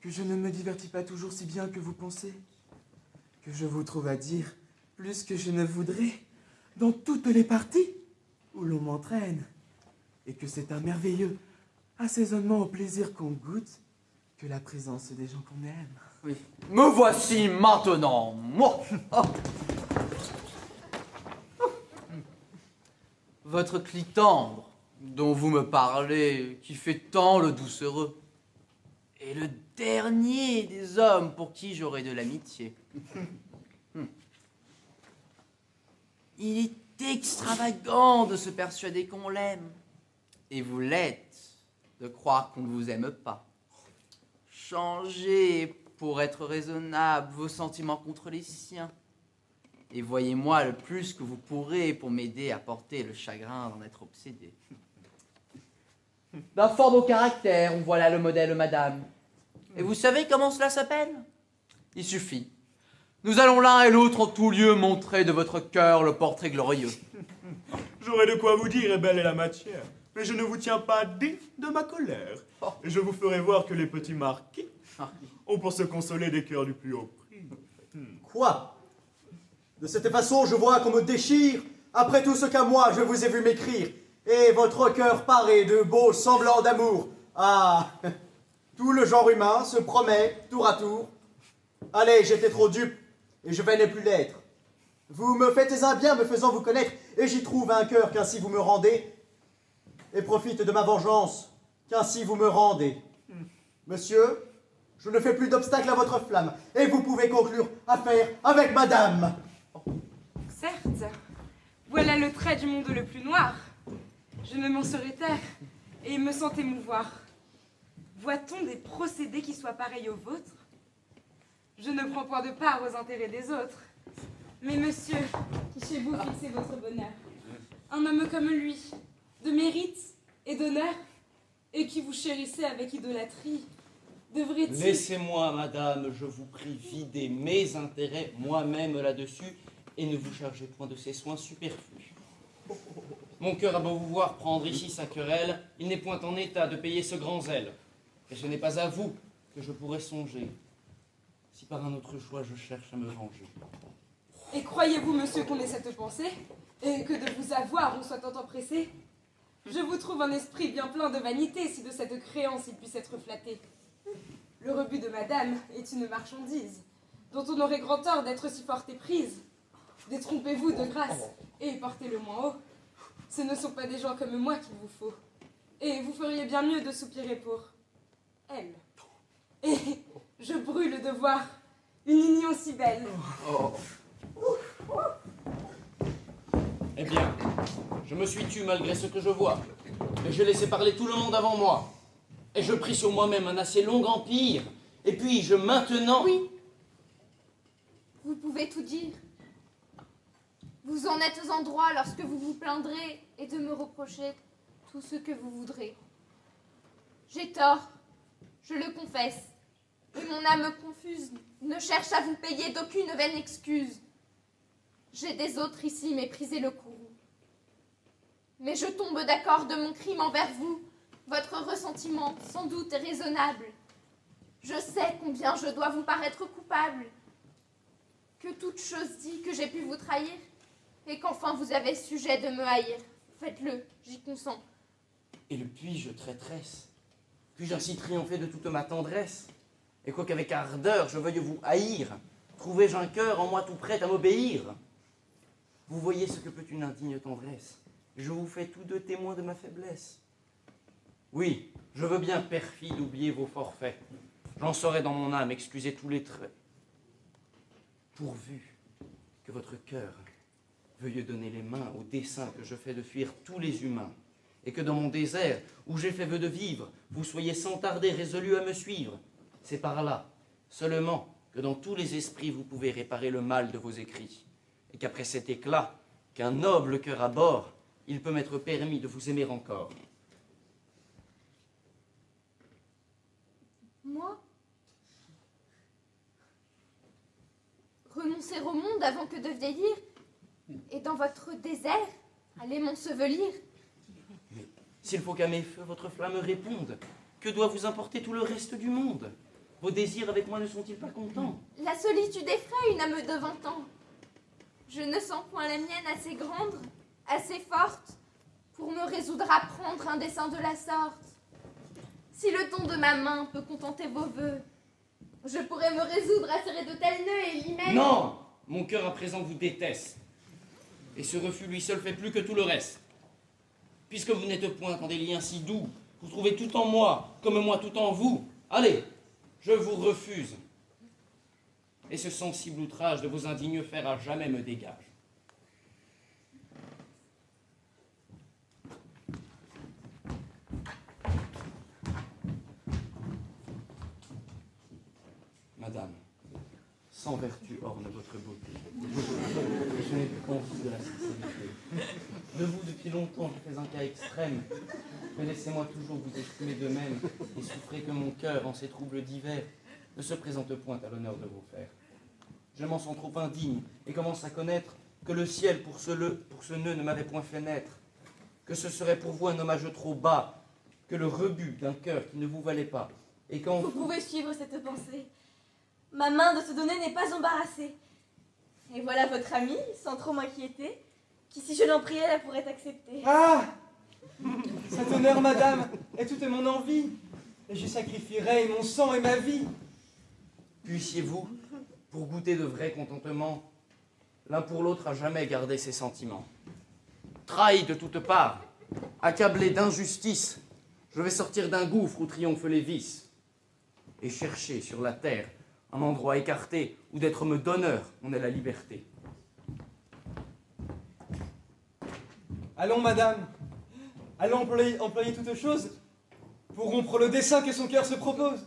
que je ne me divertis pas toujours si bien que vous pensez, que je vous trouve à dire plus que je ne voudrais dans toutes les parties où l'on m'entraîne, et que c'est un merveilleux assaisonnement au plaisir qu'on goûte que la présence des gens qu'on aime. Oui. Me voici maintenant, moi. Votre Clitandre, dont vous me parlez, qui fait tant le doucereux, est le dernier des hommes pour qui j'aurai de l'amitié. Il est extravagant de se persuader qu'on l'aime, et vous l'êtes de croire qu'on ne vous aime pas. Changez, pour être raisonnable, vos sentiments contre les siens, et voyez-moi le plus que vous pourrez pour m'aider à porter le chagrin d'en être obsédé. D'un fort beau caractère, voilà le modèle, madame. Et vous savez comment cela s'appelle? Il suffit. Nous allons l'un et l'autre en tout lieu montrer de votre cœur le portrait glorieux. J'aurai de quoi vous dire, et belle est la matière, mais je ne vous tiens pas digne de ma colère. Et je vous ferai voir que les petits marquis ont pour se consoler des cœurs du plus haut prix. Quoi? De cette façon, je vois qu'on me déchire, après tout ce qu'à moi je vous ai vu m'écrire, et votre cœur paré de beaux semblants d'amour. Ah, tout le genre humain se promet, tour à tour. Allez, j'étais trop dupe, et je vais ne plus l'être. Vous me faites un bien me faisant vous connaître, et j'y trouve un cœur qu'ainsi vous me rendez, et profite de ma vengeance qu'ainsi vous me rendez. Monsieur, je ne fais plus d'obstacle à votre flamme, et vous pouvez conclure affaire avec madame. Certes, voilà le trait du monde le plus noir. Je ne m'en saurais taire, et me sens émouvoir. Voit-on des procédés qui soient pareils aux vôtres? Je ne prends point de part aux intérêts des autres. Mais monsieur, qui chez vous fixez votre bonheur, un homme comme lui, de mérite et d'honneur, et qui vous chérissez avec idolâtrie, devrait-il... Laissez-moi, madame, je vous prie, vider mes intérêts moi-même là-dessus, et ne vous chargez point de ces soins superflus. Mon cœur a beau vous voir prendre ici sa querelle, il n'est point en état de payer ce grand zèle. Et ce n'est pas à vous que je pourrais songer, si par un autre choix je cherche à me venger. Et croyez-vous, monsieur, qu'on ait cette pensée, et que de vous avoir on soit tant empressé? Je vous trouve un esprit bien plein de vanité, si de cette créance il puisse être flatté. Le rebut de madame est une marchandise, dont on aurait grand tort d'être si fort éprise. Détrompez-vous de grâce et portez-le moins haut. Ce ne sont pas des gens comme moi qu'il vous faut. Et vous feriez bien mieux de soupirer pour elle. Et je brûle de voir une union si belle. Eh bien, je me suis tu malgré ce que je vois. Et j'ai laissé parler tout le monde avant moi. Et je pris sur moi-même un assez long empire. Et puis-je maintenant... Oui. Vous pouvez tout dire. Vous en êtes en droit lorsque vous vous plaindrez et de me reprocher tout ce que vous voudrez. J'ai tort, je le confesse, et mon âme confuse ne cherche à vous payer d'aucune vaine excuse. J'ai des autres ici méprisé le courroux. Mais je tombe d'accord de mon crime envers vous. Votre ressentiment, sans doute, est raisonnable. Je sais combien je dois vous paraître coupable. Que toute chose dit que j'ai pu vous trahir, et qu'enfin vous avez sujet de me haïr. Faites-le, j'y consens. Et le puis-je, traîtresse? Puis-je ainsi triompher de toute ma tendresse? Et quoiqu'avec ardeur je veuille vous haïr, trouvais-je un cœur en moi tout prêt à m'obéir? Vous voyez ce que peut une indigne tendresse. Je vous fais tous deux témoins de ma faiblesse. Oui, je veux bien, perfide, oublier vos forfaits. J'en saurai dans mon âme excuser tous les traits. Pourvu que votre cœur veuille donner les mains au dessein que je fais de fuir tous les humains, et que dans mon désert, où j'ai fait vœu de vivre, vous soyez sans tarder résolus à me suivre. C'est par là, seulement, que dans tous les esprits vous pouvez réparer le mal de vos écrits, et qu'après cet éclat, qu'un noble cœur aborde, il peut m'être permis de vous aimer encore. Moi? Renoncer au monde avant que de vieillir, et dans votre désert, aller m'ensevelir. Mais s'il faut qu'à mes feux votre flamme réponde, que doit vous importer tout le reste du monde? Vos désirs avec moi ne sont-ils pas contents? La solitude effraie une âme de 20 ans. Je ne sens point la mienne assez grande, assez forte, pour me résoudre à prendre un dessein de la sorte. Si le ton de ma main peut contenter vos vœux, je pourrais me résoudre à serrer de tels nœuds et l'y mettre... Non! Mon cœur à présent vous déteste. Et ce refus lui seul fait plus que tout le reste. Puisque vous n'êtes point en des liens si doux, vous trouvez tout en moi, comme moi tout en vous. Allez, je vous refuse. Et ce sensible outrage de vos indignes fers à jamais me dégage. Madame, sans vertu orne votre beauté. Je n'ai plus envie de la sincérité. De vous, depuis longtemps, je fais un cas extrême. Mais laissez-moi toujours vous estimer de même et souffrez que mon cœur, en ces troubles divers, ne se présente point à l'honneur de vos fers. Je m'en sens trop indigne et commence à connaître que le ciel, pour ce nœud, ne m'avait point fait naître. Que ce serait pour vous un hommage trop bas, que le rebut d'un cœur qui ne vous valait pas. Et quand vous pouvez suivre cette pensée. Ma main de se donner n'est pas embarrassée. Et voilà votre amie, sans trop m'inquiéter, qui, si je l'en priais, la pourrait accepter. Ah! Cet honneur, madame, est toute mon envie, et je sacrifierai mon sang et ma vie. Puissiez-vous, pour goûter de vrais contentements, l'un pour l'autre à jamais garder ses sentiments. Trahi de toutes parts, accablé d'injustice, je vais sortir d'un gouffre où triomphent les vices, et chercher sur la terre un endroit écarté où d'être me donneur, on est la liberté. Allons, madame, allons employer toute chose pour rompre le dessein que son cœur se propose.